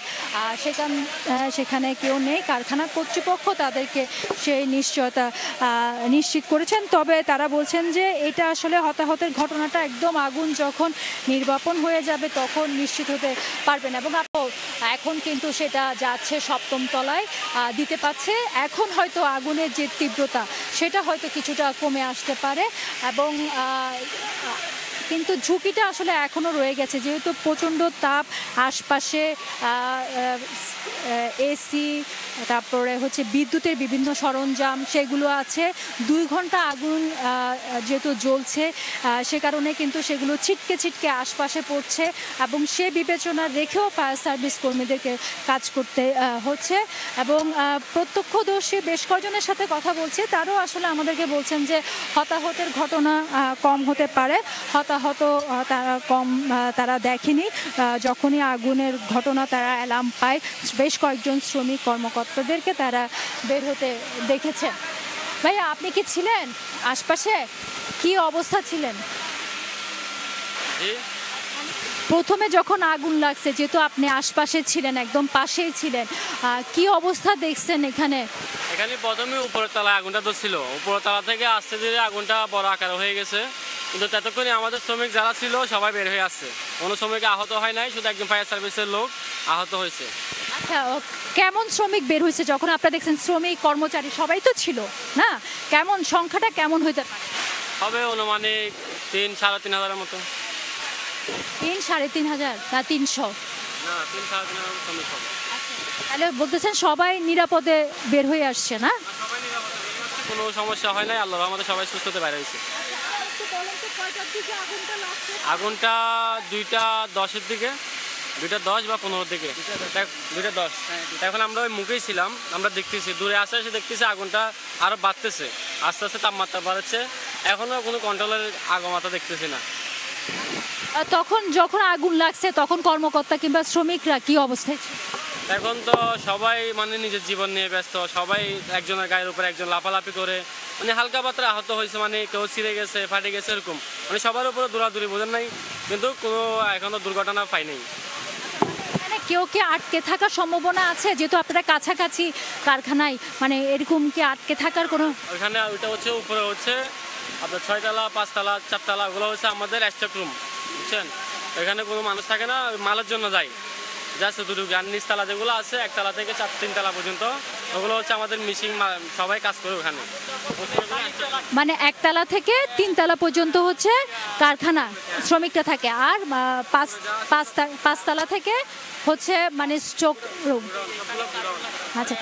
সেখানে কেউ নেই। কারখানা কর্তৃপক্ষ তাদেরকে সেই নিশ্চয়তা নিশ্চিত করেছেন। তবে তারা বলছেন যে এটা আসলে হতাহতের ঘটনাটা একদম আগুন যখন নির্বাপন হয়ে যাবে তখন নিশ্চিত হতে পারবেন এবং এখন কিন্তু সেটা যাচ্ছে সপ্তম তলায় দিতে পারছে। এখন হয়তো আগুনের যে তীব্রতা সেটা হয়তো কিছুটা কমে আসতে পারে এবং কিন্তু ঝুঁকিটা আসলে এখনও রয়ে গেছে যেহেতু প্রচণ্ড তাপ, আশপাশে এসি, তারপরে হচ্ছে বিদ্যুতের বিভিন্ন সরঞ্জাম সেগুলো আছে। 2 ঘন্টা আগুন যেহেতু জ্বলছে সে কারণে কিন্তু সেগুলো ছিটকে আশপাশে পড়ছে এবং সে বিবেচনা রেখেও ফায়ার সার্ভিস কর্মীদেরকে কাজ করতে হচ্ছে। এবং প্রত্যক্ষদর্শী বেশ কয়েকজনের সাথে কথা বলছি, তারাও আসলে আমাদেরকে বলছেন যে হতাহতের ঘটনা কম হতে পারে, হতাহত কম তারা দেখেনি। যখনই আগুনের ঘটনা তারা অ্যালার্ম পায় বেশ কয়েকজন শ্রমিক কর্মকর্তাদেরকে তারা বের হতে দেখেছে। ভাইয়া আপনি কি ছিলেন আশপাশে? কি অবস্থা ছিলেন প্রথমে যখন আগুন লাগছে? যেহেতু আপনি আশপাশে ছিলেন, একদম পাশেই ছিলেন, কি অবস্থা দেখছেন এখানে? এখানে প্রথমে উপরের তলায় আগুনটা তো ছিল, উপরের তলা থেকে আস্তে ধীরে আগুনটা বড় আকার হয়ে গেছে, কিন্তু ততক্ষণে আমাদের শ্রমিক যারা ছিল সবাই বের হয়ে আসছে। কোনো শ্রমিক আহত হয় নাই, শুধু একজন ফায়ার সার্ভিসের লোক আহত হয়েছে। আচ্ছা, কেমন শ্রমিক বের হয়েছে যখন আপনারা দেখছেন? শ্রমিক কর্মচারী সবাই তো ছিল না, কেমন সংখ্যাটা কেমন হইতে পারে? হবে অনুমানিক 3-3.5 হাজারের মতো। 3-3.5 হাজার না 300? না, 3-3.5 হাজার শ্রমিক হবে। তাহলে বলতেছেন সবাই নিরাপদে বের হয়ে আসছে না? সবাই নিরাপদে বের হচ্ছে, কোনো সমস্যা হয় নাই, আল্লাহর রহমতে সবাই সুস্থতে বাইরে হয়েছে। আগুনটা 2:10 দিকে, 2:10 বা 15 দিকে, 2:10। এখন আমরা ওই মুখেই ছিলাম, আমরা দেখতেছি দূরে আসে এসে দেখতেছি আগুনটা আরও বাড়তেছে, আস্তে আস্তে তাপমাত্রা বাড়ছে, এখনও কোনো কন্ট্রোলের আগমাত্রা দেখতেছি না। তখন যখন আগুন লাগছে তখন কর্মকর্তা কিংবা শ্রমিকরা কি অবস্থায় ছিল? এখন তো সবাই মানে নিজের জীবন নিয়ে ব্যস্ত, সবাই একজনের গায়ের উপরে একজন লাফালাফি করে, মানে হালকা পাতলা আহত হয়েছে, মানে কেউ ছিঁড়ে গেছে, ফাটে গেছে, এরকম মানে সবার উপরে দৌড়াদৌড়ি বোঝেন নাই, কিন্তু কোনো এখনো দুর্ঘটনা পাই নাই। কেউ কি আটকে থাকার সম্ভাবনা আছে যেহেতু আপনারা কাছাকাছি কারখানায়, মানে এরকম কি আটকে থাকার কোনো? ওইখানে ওইটা হচ্ছে উপরে হচ্ছে আপনার 6 তলা, 5 তলা, 4 তলা, ওগুলো হচ্ছে আমাদের স্টাফ রুম, বুঝছেন? এখানে কোনো মানুষ থাকে না, মালের জন্য যায় জাস্ট এতটুকু। আর নিচতলা যেগুলো আছে 1 তলা থেকে 3 তলা পর্যন্ত ওগুলো হচ্ছে আমাদের মিশিং, সবাই কাজ করে ওখানে। মানে 1 তলা থেকে 3 তলা পর্যন্ত হচ্ছে কারখানা, শ্রমিকরা থাকে, আর 5 তলা থেকে হচ্ছে মানে স্টক রুম। আচ্ছা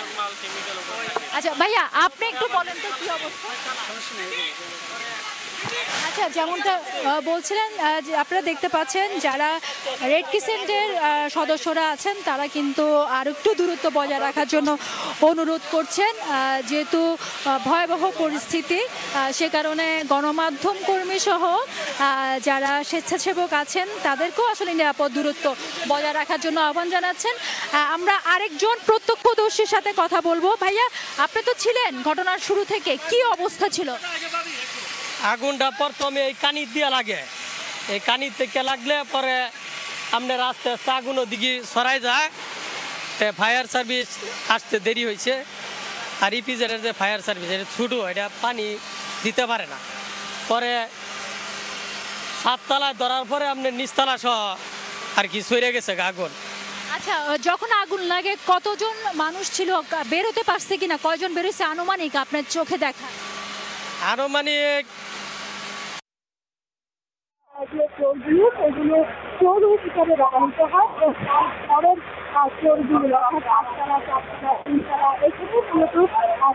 আচ্ছা ভাইয়া, আপনি একটু বলেন তো কি অবস্থা। আচ্ছা, যেমনটা বলছিলেন যে আপনারা দেখতে পাচ্ছেন যারা রেড ক্রিসেন্টের সদস্যরা আছেন তারা কিন্তু আর একটু দূরত্ব বজায় রাখার জন্য অনুরোধ করছেন, যেহেতু ভয়াবহ পরিস্থিতি, সে কারণে গণমাধ্যম কর্মী সহ যারা স্বেচ্ছাসেবক আছেন তাদেরকেও আসলে নিরাপদ দূরত্ব বজায় রাখার জন্য আহ্বান জানাচ্ছেন। আমরা আরেকজন প্রত্যক্ষদর্শীর সাথে কথা বলবো। ভাইয়া, আপনি তো ছিলেন ঘটনার শুরু থেকে, কি অবস্থা ছিল? আগুনটা প্রথমে এই কানির দিয়ে লাগে, এই কানির থেকে লাগলে পরে আপনার আস্তে আস্তে আগুন ওদিকে সরাই যায়। ফায়ার সার্ভিস আসতে দেরি হয়েছে, আর ইপিজেডের যে ফায়ার সার্ভিস এটা ছোটো, এটা পানি দিতে পারে না। পরে 7 তলায় ধরার পরে আপনার নিচতলা সহ আর কি সরে গেছে আগুন। আচ্ছা, যখন আগুন লাগে কতজন মানুষ ছিল, বের হতে পারছে কিনা, কয়জন বেরোচ্ছে আনুমানিক আপনার চোখে দেখা? আনুমানিক যে ফ্লোরগুলো সেগুলো ফ্লোর হিসাবে ব্যবহৃত হয়, পরের ফ্লোরগুলো অর্থাৎ 8 তলা, 4 তলা, 3 তলা, এখানে মূলত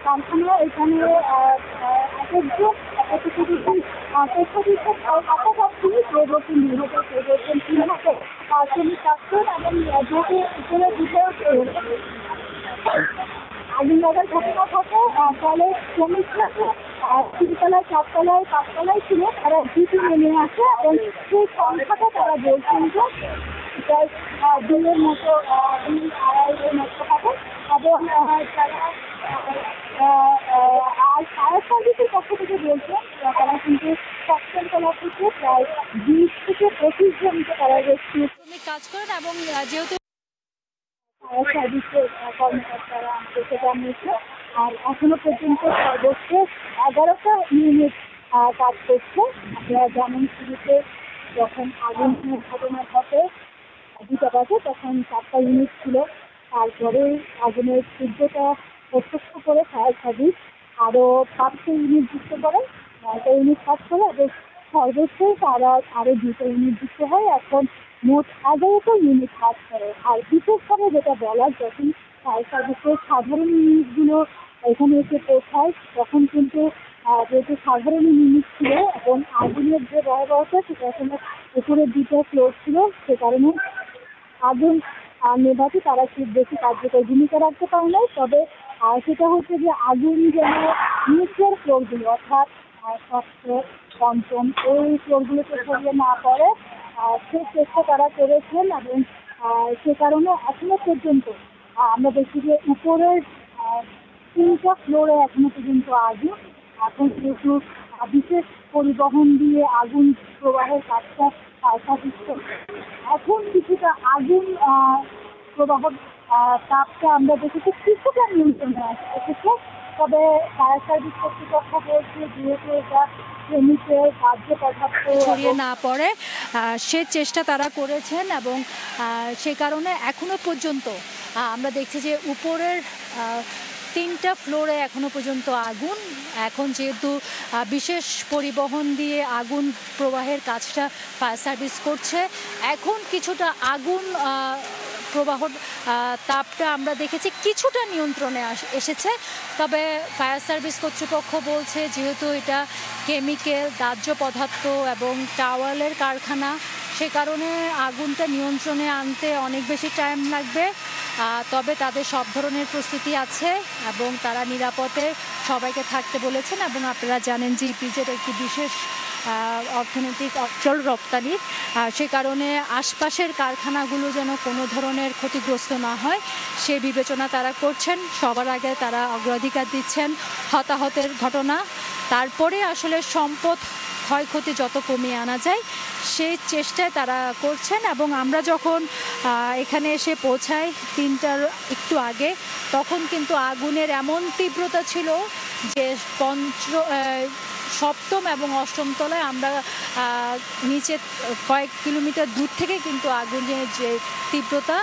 কারখানা। এখানে একজন প্রবর্তন নির্ভর প্রবর্তন শ্রমিক কাজ এবং যেহেতু উপরে দুটো আগুন লাগার ঘটনা ঘটে, ফলে শ্রমিকরা 3 তলায়, 4 তলায়, 5 তলায় ছিল, তারা দ্রুত নেমে আসে এবং সেই সংখ্যাটা তারা বলছেন যে প্রায় 2-এর মতো, 2-2.5-এর মতো হবে। এবং তারা আর ফায়ার সার্ভিসের পক্ষ থেকে বলছেন তারা কিন্তু 7 তলা থেকে প্রায় 20 থেকে 25 জনকে তারা রেস্কিউ কাজ করেন, এবং যেহেতু ফায়ার সার্ভিসের কর্মকর্তারা আমাদেরকে জানিয়েছে। আর এখনো পর্যন্ত সর্বোচ্চ 11টা ইউনিট কাজ করছে। আপনারা যেমন শুরুতে যখন আগুনের ঘটনা ঘটে 2টা বাজে, তখন 4টা ইউনিট ছিল। তারপরে আগুনের তীব্রতা প্রত্যক্ষ করে ফায়ার সার্ভিস আরও 5টা ইউনিট যুক্ত করে, 9টা ইউনিট কাজ করে, এবং সর্বোচ্চ তারা আরও 2টা ইউনিট যুক্ত হয়। এখন মোট 11টা ইউনিট কাজ করে। আর বিশেষভাবে যেটা বলার, যখন ফায়ার সার্ভিসের সাধারণ ইউনিটগুলো এখানে এসে পৌঁছায় তখন কিন্তু যেহেতু সাধারণ ইউনিট ছিল এবং আগুনের যে ভয়াবহতা সেটা আসলে উপরের 2টা ফ্লোর ছিল, সে কারণে আগুন নেভাতে তারা খুব বেশি কার্যকর ভূমিকা রাখতে পারে নাই। তবে সেটা হচ্ছে যে আগুন যেন নিচের ফ্লোরগুলো অর্থাৎ 7ম, 5ম এই ফ্লোরগুলোতে ছড়িয়ে না পড়ে সে চেষ্টা তারা করেছেন। এবং সে কারণে এখনো পর্যন্ত আমরা দেখি যে উপরের 3টা ফ্লোরে এখনো পর্যন্ত আগুন। এখন যেহেতু বিশেষ পরিবহন দিয়ে আগুন প্রবাহের কাজটা এখন কিছুটা আগুন প্রবাহ তাপটা আমরা দেখেছি কিছুটা নিয়ন্ত্রণে এসেছে। তবে ফায়ার সার্ভিস কর্তৃপক্ষ বলছে যেহেতু এটা শ্রমিকের কার্য পদার্থ ছড়িয়ে না পড়ে সে চেষ্টা তারা করেছেন, এবং সে কারণে এখনো পর্যন্ত আমরা দেখছি যে উপরের 3টা ফ্লোরে এখনো পর্যন্ত আগুন। এখন যেহেতু বিশেষ পরিবহন দিয়ে আগুন প্রবাহের কাজটা ফায়ার সার্ভিস করছে, এখন কিছুটা আগুন প্রবাহ তাপটা আমরা দেখেছি কিছুটা নিয়ন্ত্রণে এসেছে। তবে ফায়ার সার্ভিস কর্তৃপক্ষ বলছে যেহেতু এটা কেমিক্যাল, দাহ্য পদার্থ এবং টাওয়ালের কারখানা, সে কারণে আগুনটা নিয়ন্ত্রণে আনতে অনেক বেশি টাইম লাগবে। তবে তাদের সব ধরনের প্রস্তুতি আছে এবং তারা নিরাপদে সবাইকে থাকতে বলেছেন। এবং আপনারা জানেন যে ইপিজেড একটি বিশেষ অর্থনৈতিক অঞ্চল রপ্তানির, সে কারণে আশপাশের কারখানাগুলো যেন কোনো ধরনের ক্ষতিগ্রস্ত না হয় সে বিবেচনা তারা করছেন। সবার আগে তারা অগ্রাধিকার দিচ্ছেন হতাহতের ঘটনা, তারপরে আসলে সম্পদ ক্ষয়ক্ষতি যত কমিয়ে আনা যায় সেই চেষ্টায় তারা করছেন। এবং আমরা যখন এখানে এসে পৌঁছাই 3টার একটু আগে, তখন কিন্তু আগুনের এমন তীব্রতা ছিল যে সপ্তম এবং অষ্টম তলায় আমরা নিচে কয়েক কিলোমিটার দূর থেকে কিন্তু আগুনের যে তীব্রতা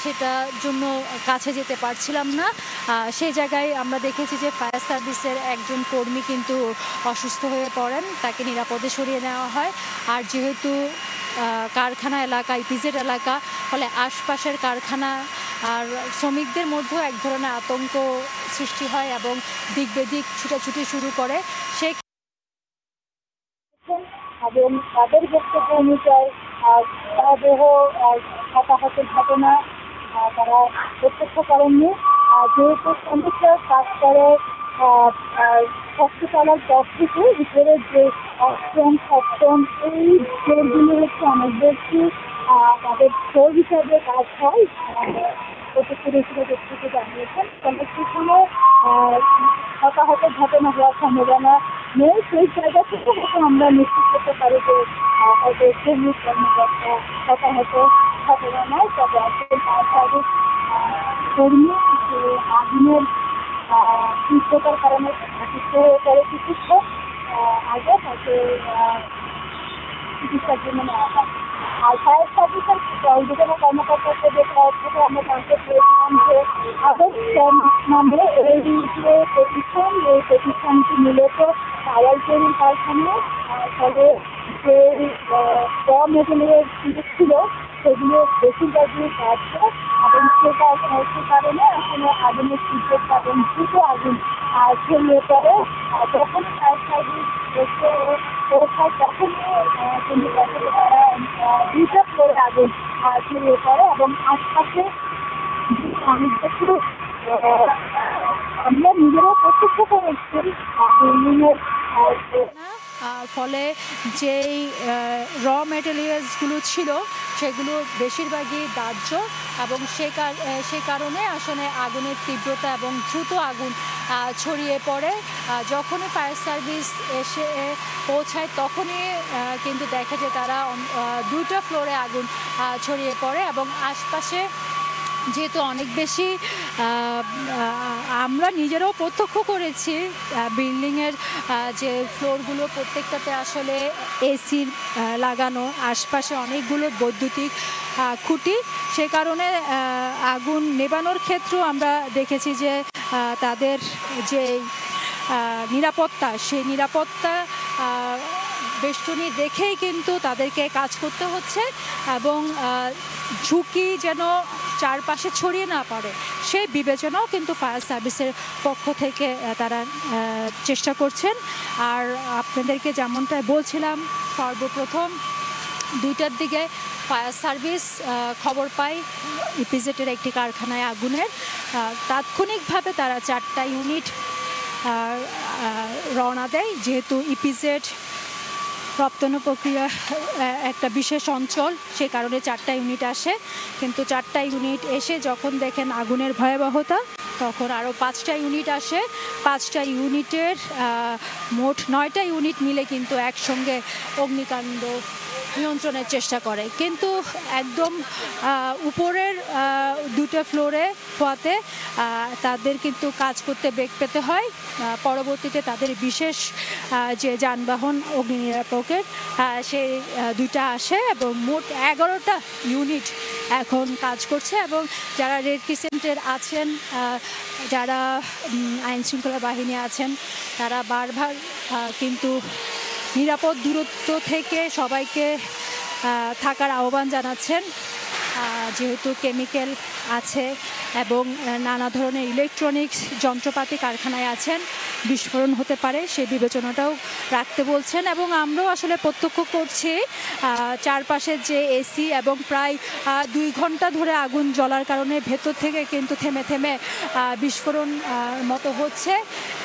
সেটার জন্য কাছে যেতে পারছিলাম না। সেই জায়গায় আমরা দেখেছি যে ফায়ার সার্ভিসের একজন কর্মী কিন্তু অসুস্থ হয়ে পড়েন, তাকে নিরাপদে সরিয়ে নেওয়া হয়। আর যেহেতু কারখানা এলাকা, ইপিজেড এলাকা, ফলে আশপাশের কারখানা আর শ্রমিকদের মধ্যেও এক ধরনের আতঙ্ক সৃষ্টি হয় এবং দিক বেদিক ছুটাছুটি শুরু করে। সেই এবং তাদের বক্তব্য অনুযায়ী ভয়াবহ হতাহতের ঘটনা তারা প্রত্যক্ষ করেননি। যেহেতু শ্রমিকরা কাজ করে হসপিটালের পর থেকে উপরের যে অষ্টম সপ্তম এই ফ্লোরগুলো হচ্ছে অনেক বেশি তাদের ফ্লোর হিসাবে কাজ হয়, প্রত্যেক জানিয়েছেন। ফলে সেখানে হতাহতের ঘটনা হওয়ার সম্ভাবনা নেই। সেই জায়গা থেকে হয়তো আমরা নিশ্চিত করতে পারি যে হয়তো শ্রমিক কর্মকর্তা হতাহত ঘটনা নয়, তবে একজন ফায়ার সার্ভিস কর্মী যে আগুনের তীব্রতার কারণে অসুস্থ হয়ে পড়ে চিকিৎসক আগে তাকে চিকিৎসার জন্য নেওয়া হয়। আর ফায়ার সার্ভিসের ঊর্ধ্বতন কর্মকর্তার থেকে আমরা জানতে পেরেছিলাম যে আগস্ট নামে এই যে প্রতিষ্ঠান, এই প্রতিষ্ঠানটি মূলত টাওয়ার তৈরির কারখানা। ফলে যে র মেটেরিয়াল ছিল সেগুলো বেশিরভাগই কাজ করে এবং সে কারণে আসলে আগুনের তীব্রতা এবং দ্রুত আগুন ছড়িয়ে পড়ে। যখন ফায়ার সার্ভিস এসে পৌঁছায় তখনই কিন্তু তারা দুইটা ফ্লোরে আগুন ছড়িয়ে পড়ে এবং আশপাশে আমরা নিজেরাও প্রত্যক্ষ করেছি বিল্ডিংয়ের। ফলে যেই র মেটেরিয়ালসগুলো ছিল সেগুলো বেশিরভাগই দাহ্য এবং সে কারণে আসলে আগুনের তীব্রতা এবং দ্রুত আগুন ছড়িয়ে পড়ে। যখনই ফায়ার সার্ভিস এসে পৌঁছায় তখনই কিন্তু দেখা যায় তারা দুইটা ফ্লোরে আগুন ছড়িয়ে পড়ে এবং আশপাশে যেহেতু অনেক বেশি আমরা নিজেরাও প্রত্যক্ষ করেছি বিল্ডিংয়ের যে ফ্লোরগুলো প্রত্যেকটাতে আসলে এসি লাগানো, আশপাশে অনেকগুলো বৈদ্যুতিক খুঁটি। সে কারণে আগুন নেভানোর ক্ষেত্রেও আমরা দেখেছি যে তাদের যে নিরাপত্তা, সেই নিরাপত্তা বেষ্টনী দেখেই কিন্তু তাদেরকে কাজ করতে হচ্ছে এবং ঝুঁকি যেন চারপাশে ছড়িয়ে না পড়ে সেই বিবেচনাও কিন্তু ফায়ার সার্ভিসের পক্ষ থেকে তারা চেষ্টা করছেন। আর আপনাদেরকে যেমনটা বলছিলাম, সর্বপ্রথম 2টার দিকে ফায়ার সার্ভিস খবর পায় ইপিজেডের একটি কারখানায় আগুনের। তাৎক্ষণিকভাবে তারা 4টা ইউনিট রওনা দেয়। যেহেতু ইপিজেড রপ্তানি প্রক্রিয়া একটা বিশেষ অঞ্চল, সে কারণে 4টা ইউনিট আসে। কিন্তু 4টা ইউনিট এসে যখন দেখেন আগুনের ভয়াবহতা, তখন আরও 5টা ইউনিট আসে। 5টা ইউনিটের মোট 9টা ইউনিট মিলে কিন্তু একসঙ্গে অগ্নিকাণ্ড নিয়ন্ত্রণের চেষ্টা করে। কিন্তু একদম উপরের 2টা ফ্লোরে হওয়াতে তাদের কিন্তু কাজ করতে বেগ পেতে হয়। পরবর্তীতে তাদের বিশেষ যে যানবাহন অগ্নি নিরাপকের সেই 2টা আসে এবং মোট 11টা ইউনিট এখন কাজ করছে। এবং যারা রেড ক্রিসেন্টের আছেন, যারা আইনশৃঙ্খলা বাহিনী আছেন, তারা বারবার কিন্তু নিরাপদ দূরত্ব থেকে সবাইকে থাকার আহ্বান জানাচ্ছেন। যেহেতু কেমিক্যাল আছে এবং নানা ধরনের ইলেকট্রনিক্স যন্ত্রপাতি কারখানায় আছেন, বিস্ফোরণ হতে পারে সেই বিবেচনাটাও রাখতে বলছেন। এবং আমরাও আসলে প্রত্যক্ষ করছি চারপাশের যে এসি এবং প্রায় 2 ঘন্টা ধরে আগুন জ্বলার কারণে ভেতর থেকে কিন্তু থেমে থেমে বিস্ফোরণ মতো হচ্ছে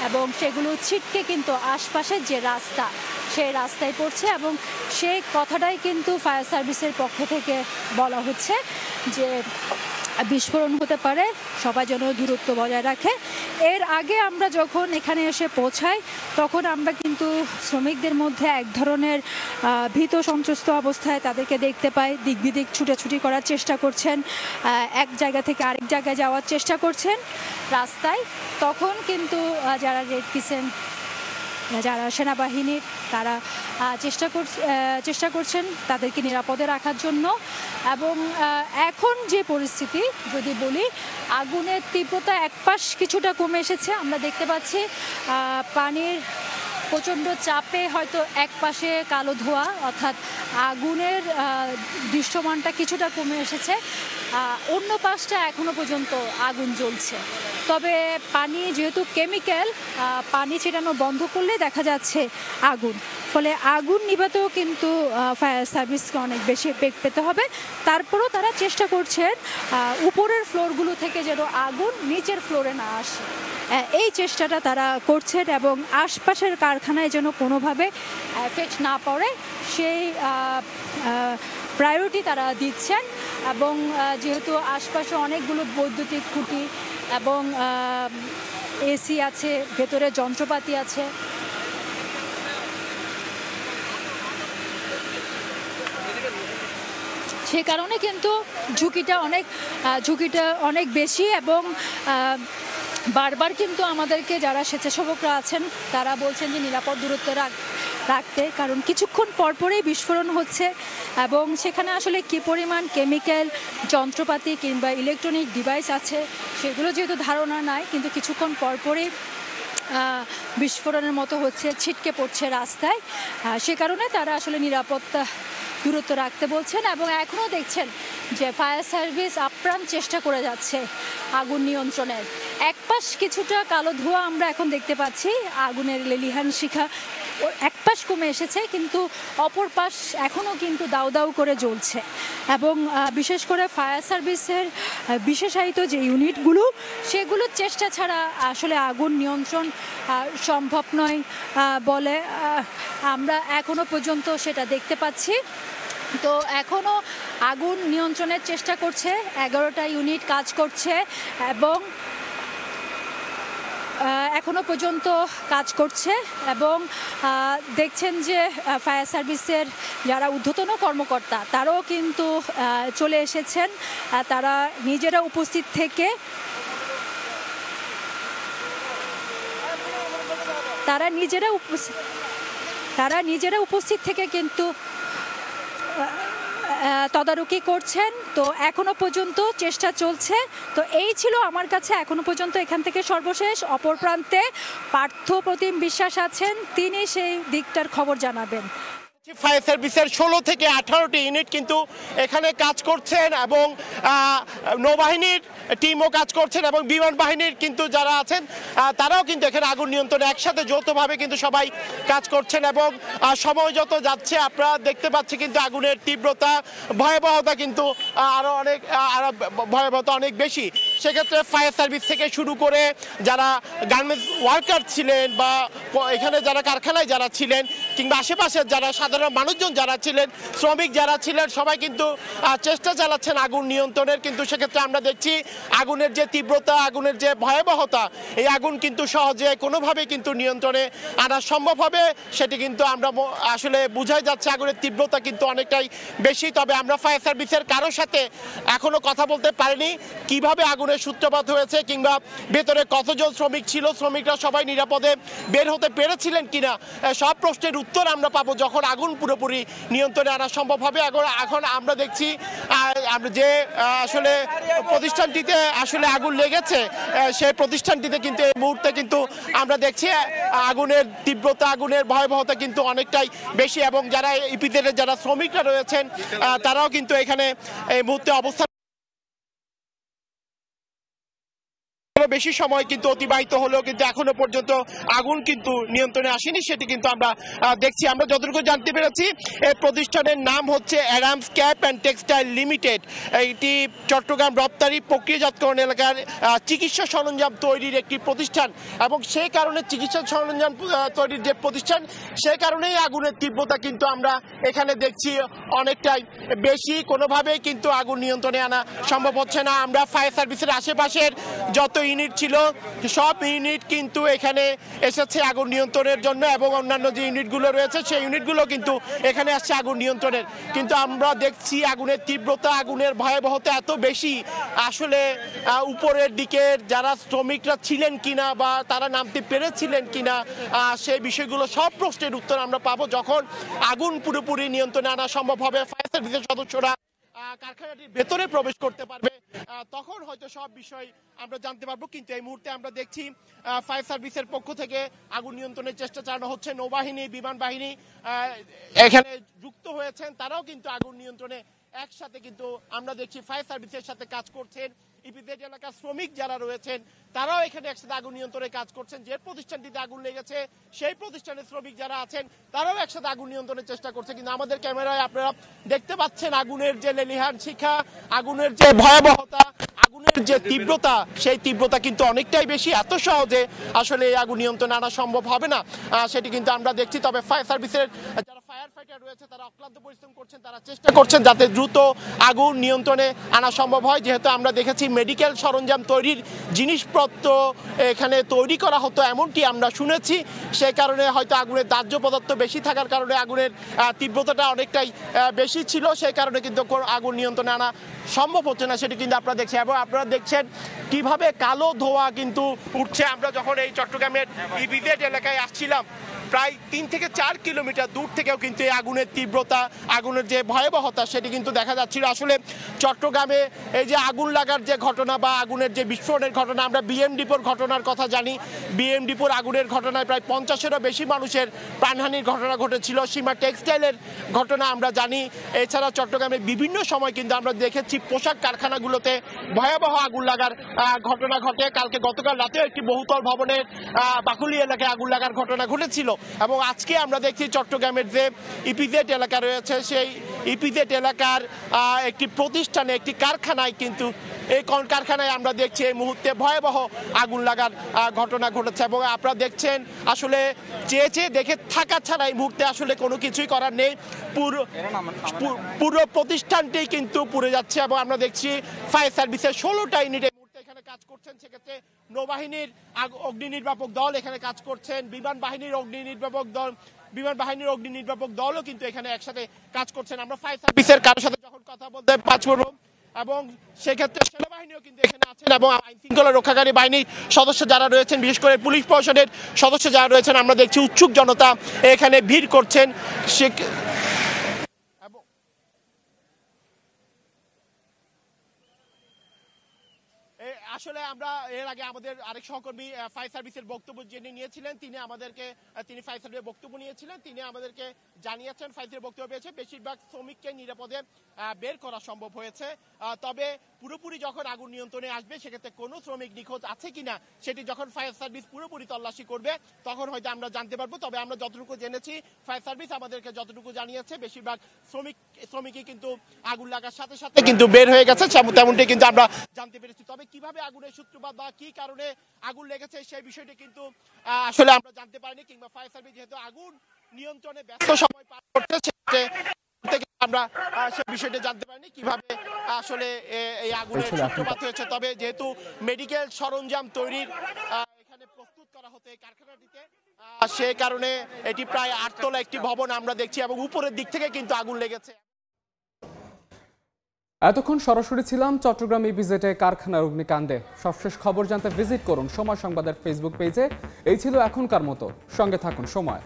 এবং সেগুলো ছিটকে কিন্তু আশপাশের যে রাস্তা সেই রাস্তায় পড়ছে। এবং সেই কথাটাই কিন্তু ফায়ার সার্ভিসের পক্ষ থেকে বলা হচ্ছে যে বিস্ফোরণ হতে পারে, সবাই যেন দূরত্ব বজায় রাখে। এর আগে আমরা যখন এখানে এসে পৌঁছাই তখন আমরা কিন্তু শ্রমিকদের মধ্যে এক ধরনের ভীত সন্ত্রস্ত অবস্থায় তাদেরকে দেখতে পাই। দিক বিদিক ছুটাছুটি করার চেষ্টা করছেন, এক জায়গা থেকে আরেক জায়গায় যাওয়ার চেষ্টা করছেন রাস্তায়। তখন কিন্তু যারা রেড ক্রিসেন্ট যারা সেনাবাহিনীর তারা চেষ্টা করছেন তাদেরকে নিরাপদে রাখার জন্য। এবং এখন যে পরিস্থিতি যদি বলি, আগুনের তীব্রতা একপাশ কিছুটা কমে এসেছে। আমরা দেখতে পাচ্ছি পানির প্রচণ্ড চাপে হয়তো এক পাশে কালো ধোঁয়া, অর্থাৎ আগুনের দৃশ্যমানটা কিছুটা কমে এসেছে, অন্য পাশটা এখনো পর্যন্ত আগুন জ্বলছে। তবে পানি যেহেতু কেমিক্যাল, পানি ছিটানো বন্ধ করলে দেখা যাচ্ছে আগুন, ফলে আগুন নিভাতেও কিন্তু ফায়ার সার্ভিসকে অনেক বেশি বেগ পেতে হবে। তারপরেও তারা চেষ্টা করছেন উপরের ফ্লোরগুলো থেকে যেন আগুন নিচের ফ্লোরে না আসে, এই চেষ্টাটা তারা করছেন এবং আশপাশের কারখানায় যেন কোনোভাবে এফেক্ট না পড়ে সেই প্রায়োরিটি তারা দিচ্ছেন। এবং যেহেতু আশপাশে অনেকগুলো বৈদ্যুতিক খুঁটি এবং এসি আছে, ভেতরে যন্ত্রপাতি আছে, সে কারণে কিন্তু ঝুঁকিটা অনেক বেশি। এবং বারবার কিন্তু আমাদেরকে যারা স্বেচ্ছাসেবকরা আছেন তারা বলছেন যে নিরাপদ দূরত্ব রাখতে, কারণ কিছুক্ষণ পরপরই বিস্ফোরণ হচ্ছে এবং সেখানে আসলে কী পরিমাণ কেমিক্যাল যন্ত্রপাতি কিংবা ইলেকট্রনিক ডিভাইস আছে সেগুলো যেহেতু ধারণা নাই, কিন্তু কিছুক্ষণ পরপরই বিস্ফোরণের মতো হচ্ছে, ছিটকে পড়ছে রাস্তায়। সে কারণে তারা আসলে নিরাপত্তা দূরত্ব রাখতে বলছেন। এবং এখনও দেখছেন যে ফায়ার সার্ভিস আপ্রাণ চেষ্টা করে যাচ্ছে আগুন নিয়ন্ত্রণের। এক পাশ কিছুটা কালো ধোঁয়া আমরা এখন দেখতে পাচ্ছি, আগুনের লেলিহান শিখা এক পাশ কমে এসেছে, কিন্তু অপর পাশ এখনও কিন্তু দাউ দাউ করে জ্বলছে। এবং বিশেষ করে ফায়ার সার্ভিসের বিশেষায়িত যে ইউনিটগুলো, সেগুলোর চেষ্টা ছাড়া আসলে আগুন নিয়ন্ত্রণ সম্ভব নয় বলে আমরা এখনও পর্যন্ত সেটা দেখতে পাচ্ছি। তো এখনও আগুন নিয়ন্ত্রণের চেষ্টা করছে, 11টা ইউনিট কাজ করছে এবং এখনো পর্যন্ত কাজ করছে। এবং দেখছেন যে ফায়ার সার্ভিসের যারা ঊর্ধ্বতন কর্মকর্তা তারাও কিন্তু চলে এসেছেন, তারা নিজেরা উপস্থিত থেকে কিন্তু তদারকি করছেন। তো এখনো পর্যন্ত চেষ্টা চলছে। তো এই ছিল আমার কাছে এখনো পর্যন্ত এখান থেকে সর্বশেষ। অপর প্রান্তে পার্থ প্রতিম বিশ্বাস আছেন, তিনি সেই দিকটার খবর জানাবেন। ফায়ার সার্ভিসের 16 থেকে 18টি ইউনিট কিন্তু এখানে কাজ করছেন এবং নৌবাহিনীর টিমও কাজ করছেন এবং বিমান বাহিনীর কিন্তু যারা আছেন তারাও কিন্তু এখানে আগুন নিয়ন্ত্রণে একসাথে যৌথভাবে কিন্তু সবাই কাজ করছেন। এবং সময় যত যাচ্ছে আপনারা দেখতে পাচ্ছি কিন্তু আগুনের তীব্রতা ভয়াবহতা কিন্তু আরও ভয়াবহতা অনেক বেশি। সেক্ষেত্রে ফায়ার সার্ভিস থেকে শুরু করে যারা গার্মেন্টস ওয়ার্কার ছিলেন বা এখানে যারা কারখানায় যারা ছিলেন কিংবা আশেপাশের যারা সাধারণ মানুষজন যারা ছিলেন, শ্রমিক যারা ছিলেন, সবাই কিন্তু চেষ্টা চালাচ্ছেন আগুন নিয়ন্ত্রণের। কিন্তু সেক্ষেত্রে আমরা দেখছি আগুনের যে তীব্রতা, আগুনের যে ভয়াবহতা, এই আগুন কিন্তু সহজে কোনোভাবে কিন্তু নিয়ন্ত্রণে আনা সম্ভব হবে সেটি কিন্তু আমরা আসলে বোঝাই যাচ্ছে। আগুনের তীব্রতা কিন্তু অনেকটাই বেশি। তবে আমরা ফায়ার সার্ভিসের কারোর সাথে এখনো কথা বলতে পারিনি কিভাবে আগুনের সূত্রপাত হয়েছে কিংবা ভেতরে কতজন শ্রমিক ছিল, শ্রমিকরা সবাই নিরাপদে বের হতে পেরেছিলেন কিনা, সব প্রশ্নের উত্তর আমরা পাবো যখন আগুন পুরোপুরি নিয়ন্ত্রণে আনা সম্ভব হবে। এখন আমরা দেখছি যে আসলে প্রতিষ্ঠানটিতে আসলে আগুন লেগেছে, সেই প্রতিষ্ঠানটিতে কিন্তু এই মুহূর্তে কিন্তু আমরা দেখছি আগুনের তীব্রতা, আগুনের ভয়াবহতা কিন্তু অনেকটাই বেশি। এবং যারা ইপিজেডের যারা শ্রমিকরা রয়েছেন তারাও কিন্তু এখানে এই মুহূর্তে অবস্থান বেশি সময় কিন্তু অতিবাহিত হলেও কিন্তু এখনো পর্যন্ত আগুন কিন্তু নিয়ন্ত্রণে আসেনি, সেটি কিন্তু আমরা দেখছি। আমরা যতটুকু জানতে পেরেছি এই প্রতিষ্ঠানের নাম হচ্ছে Adams cap and textile limited. এটি চট্টগ্রাম রপ্তানি প্রক্রিয়াজাতকরণ এলাকার চিকিৎসা সরঞ্জাম তৈরির একটি প্রতিষ্ঠান এবং সেই কারণে চিকিৎসা সরঞ্জাম তৈরির যে প্রতিষ্ঠান, সেই কারণেই আগুনের তীব্রতা কিন্তু আমরা এখানে দেখছি অনেকটাই বেশি। কোনোভাবেই কিন্তু আগুন নিয়ন্ত্রণে আনা সম্ভব হচ্ছে না। আমরা ফায়ার সার্ভিসের আশেপাশের যত ইউনিট ছিল সব ইউনিট কিন্তু এখানে এসেছে আগুন নিয়ন্ত্রণের জন্য এবং অন্যান্য যে ইউনিটগুলো রয়েছে সেই ইউনিটগুলো কিন্তু এখানে আসছে আগুন নিয়ন্ত্রণের। কিন্তু আমরা দেখছি আগুনের তীব্রতা, আগুনের ভয়াবহতা এত বেশি, আসলে উপরের দিকের যারা শ্রমিকরা ছিলেন কিনা বা তারা নামতে পেরেছিলেন কিনা সেই বিষয়গুলো সব প্রশ্নের উত্তর আমরা পাবো যখন আগুন পুরোপুরি নিয়ন্ত্রণে আনা সম্ভব হবে, ফায়ার সার্ভিসের সদস্যরা কারখানাটির ভেতরে প্রবেশ করতে পারবে, তখন হয়তো সব বিষয় আমরা জানতে পারবো। কিন্তু এই মুহূর্তে আমরা দেখছি ফায়ার সার্ভিসের পক্ষ থেকে আগুন নিয়ন্ত্রণের চেষ্টা চালানো হচ্ছে। নৌবাহিনী, বিমান বাহিনী এখানে যুক্ত হয়েছেন, তারাও কিন্তু আগুন নিয়ন্ত্রণে একসাথে কিন্তু আমরা দেখছি ফায়ার সার্ভিসের সাথে কাজ করছেন। ইপিজেড এলাকার শ্রমিক যারা রয়েছেন তারাও এখানে একসাথে আগুন নিয়ন্ত্রণে কাজ করছেন। যে প্রতিষ্ঠানটিতে আগুন লেগেছে সেই প্রতিষ্ঠানের শ্রমিক যারা আছেন তারাও একসাথে আগুন নিয়ন্ত্রণের চেষ্টা করছে। কিন্তু আমাদের ক্যামেরায় আপনারা দেখতে পাচ্ছেন আগুনের যে লেলিহান শিখা, আগুনের যে ভয়াবহতা, আগুনের যে তীব্রতা, সেই তীব্রতা কিন্তু অনেকটাই বেশি। এত সহজে আসলে এই আগুন নিয়ন্ত্রণে আনা সম্ভব হবে না, সেটি কিন্তু আমরা দেখছি। তবে ফায়ার সার্ভিসের যারা ফায়ার ফাইটার রয়েছে তারা অক্লান্ত পরিশ্রম করছেন, তারা চেষ্টা করছেন যাতে দ্রুত আগুন নিয়ন্ত্রণে আনা সম্ভব হয়। যেহেতু আমরা দেখেছি মেডিকেল সরঞ্জাম তৈরির জিনিসপত্র এখানে তৈরি করা হতো এমনটি আমরা শুনেছি, সে কারণে হয়তো আগুনের দাহ্য পদার্থ বেশি থাকার কারণে আগুনের তীব্রতাটা অনেকটাই বেশি ছিল, সেই কারণে কিন্তু আগুন নিয়ন্ত্রণে আনা সম্ভব হচ্ছে না, সেটি কিন্তু আপনারা দেখছেন। এবং আপনারা দেখছেন কিভাবে কালো ধোঁয়া কিন্তু উঠছে। আমরা যখন এই চট্টগ্রামের ইপিজেড এলাকায় আসছিলাম প্রায় 3 থেকে 4 কিলোমিটার দূর থেকেও কিন্তু এই আগুনের তীব্রতা, আগুনের যে ভয়াবহতা সেটি কিন্তু দেখা যাচ্ছিল। আসলে চট্টগ্রামে এই যে আগুন লাগার যে ঘটনা বা আগুনের যে বিস্ফোরণের ঘটনা, আমরা বিএমডিপোর ঘটনার কথা জানি। বিএমডিপোর আগুনের ঘটনায় প্রায় 50-এরও বেশি মানুষের প্রাণহানির ঘটনা ঘটেছিল। সীমা টেক্সটাইলের ঘটনা আমরা জানি। এছাড়া চট্টগ্রামে বিভিন্ন সময় কিন্তু আমরা দেখেছি পোশাক কারখানাগুলোতে ভয়াবহ আগুন লাগার ঘটনা ঘটে। গতকাল রাতেও একটি বহুতল ভবনের বাকুলি এলাকায় আগুন লাগার ঘটনা ঘটেছিল। এবং আজকে আমরা দেখছি চট্টগ্রামের যে ইপিজেড এলাকা রয়েছে সেই ইপিজেড এলাকার একটি প্রতিষ্ঠানে, একটি কারখানায় কিন্তু এই কারখানায় আমরা দেখছি এই মুহূর্তে ভয়াবহ আগুন লাগার ঘটনা ঘটেছে। এবং আপনারা দেখছেন আসলে চেয়ে দেখে থাকা ছাড়া এই মুহূর্তে আসলে কোনো কিছুই করার নেই। পুরো প্রতিষ্ঠানটি কিন্তু পুড়ে যাচ্ছে। এবং আমরা দেখছি ফায়ার সার্ভিসের 16টা ইউনিট এখানে কাজ করছেন। সেক্ষেত্রে নৌবাহিনীর অগ্নি নির্বাপক দল এখানে কাজ করছেন, বিমান বাহিনীর অগ্নি নির্বাপক দলও কিন্তু এখানে একসাথে কাজ করছেন। আমরা ফায়ার সার্ভিসের কারোর সাথে যখন কথা বলতে পারবো এবং সেক্ষেত্রে সেনাবাহিনীও কিন্তু এখানে আছেন এবং আইন শৃঙ্খলা রক্ষাকারী বাহিনীর সদস্য যারা রয়েছেন, বিশেষ করে পুলিশ প্রশাসনের সদস্য যারা রয়েছেন, আমরা দেখছি উৎসুক জনতা এখানে ভিড় করছেন। আসলে আমরা এর আগে আমাদের আরেক সহকর্মী ফায়ার সার্ভিসের বক্তব্য জেনে নিয়েছিলেন, তিনি ফায়ার সার্ভিসের বক্তব্য নিয়েছিলেন, তিনি আমাদেরকে জানিয়েছেন ফায়ার বক্তব্য পেয়েছে বেশিরভাগ শ্রমিককে নিরাপদে বের করা সম্ভব হয়েছে। তবে পুরোপুরি যখন আগুন নিয়ন্ত্রণে আসবে সেক্ষেত্রে কোনো শ্রমিক নিখোঁজ আছে কিনা সেটি যখন ফায়ার সার্ভিস পুরোপুরি তল্লাশি করবে তখন হয়তো আমরা জানতে পারবো। তবে আমরা যতটুকু জেনেছি ফায়ার সার্ভিস আমাদেরকে যতটুকু জানিয়েছে বেশিরভাগ শ্রমিকই কিন্তু আগুন লাগার সাথে সাথে কিন্তু বের হয়ে গেছে, তেমনটি কিন্তু আমরা জানতে পেরেছি। তবে কিভাবে আগুনের সূত্রপাত বা কি কারণে আগুন লেগেছে সেই বিষয়টি কিন্তু আসলে আমরা জানতে পারিনি, কিংবা ফায়ার সার্ভিস যেহেতু আগুন নিয়ন্ত্রণে ব্যস্ত সময় পার করতে আমরা সেই বিষয়টি জানতে পারিনি কিভাবে আসলে এই আগুনের সূত্রপাত হয়েছে। তবে যেহেতু মেডিকেল সরঞ্জাম তৈরির এখানে প্রস্তুত করা হতো এই কারখানাটিতে, সে কারণে এটি প্রায় 8 তলা একটি ভবন আমরা দেখছি এবং উপরের দিক থেকে কিন্তু আগুন লেগেছে। এতক্ষণ সরাসরি ছিলাম চট্টগ্রাম ইপিজেডে কারখানার অগ্নিকাণ্ডে। সবশেষ খবর জানতে ভিজিট করুন সময় সংবাদের ফেসবুক পেজে। এই ছিল এখনকার মতো, সঙ্গে থাকুন সময়।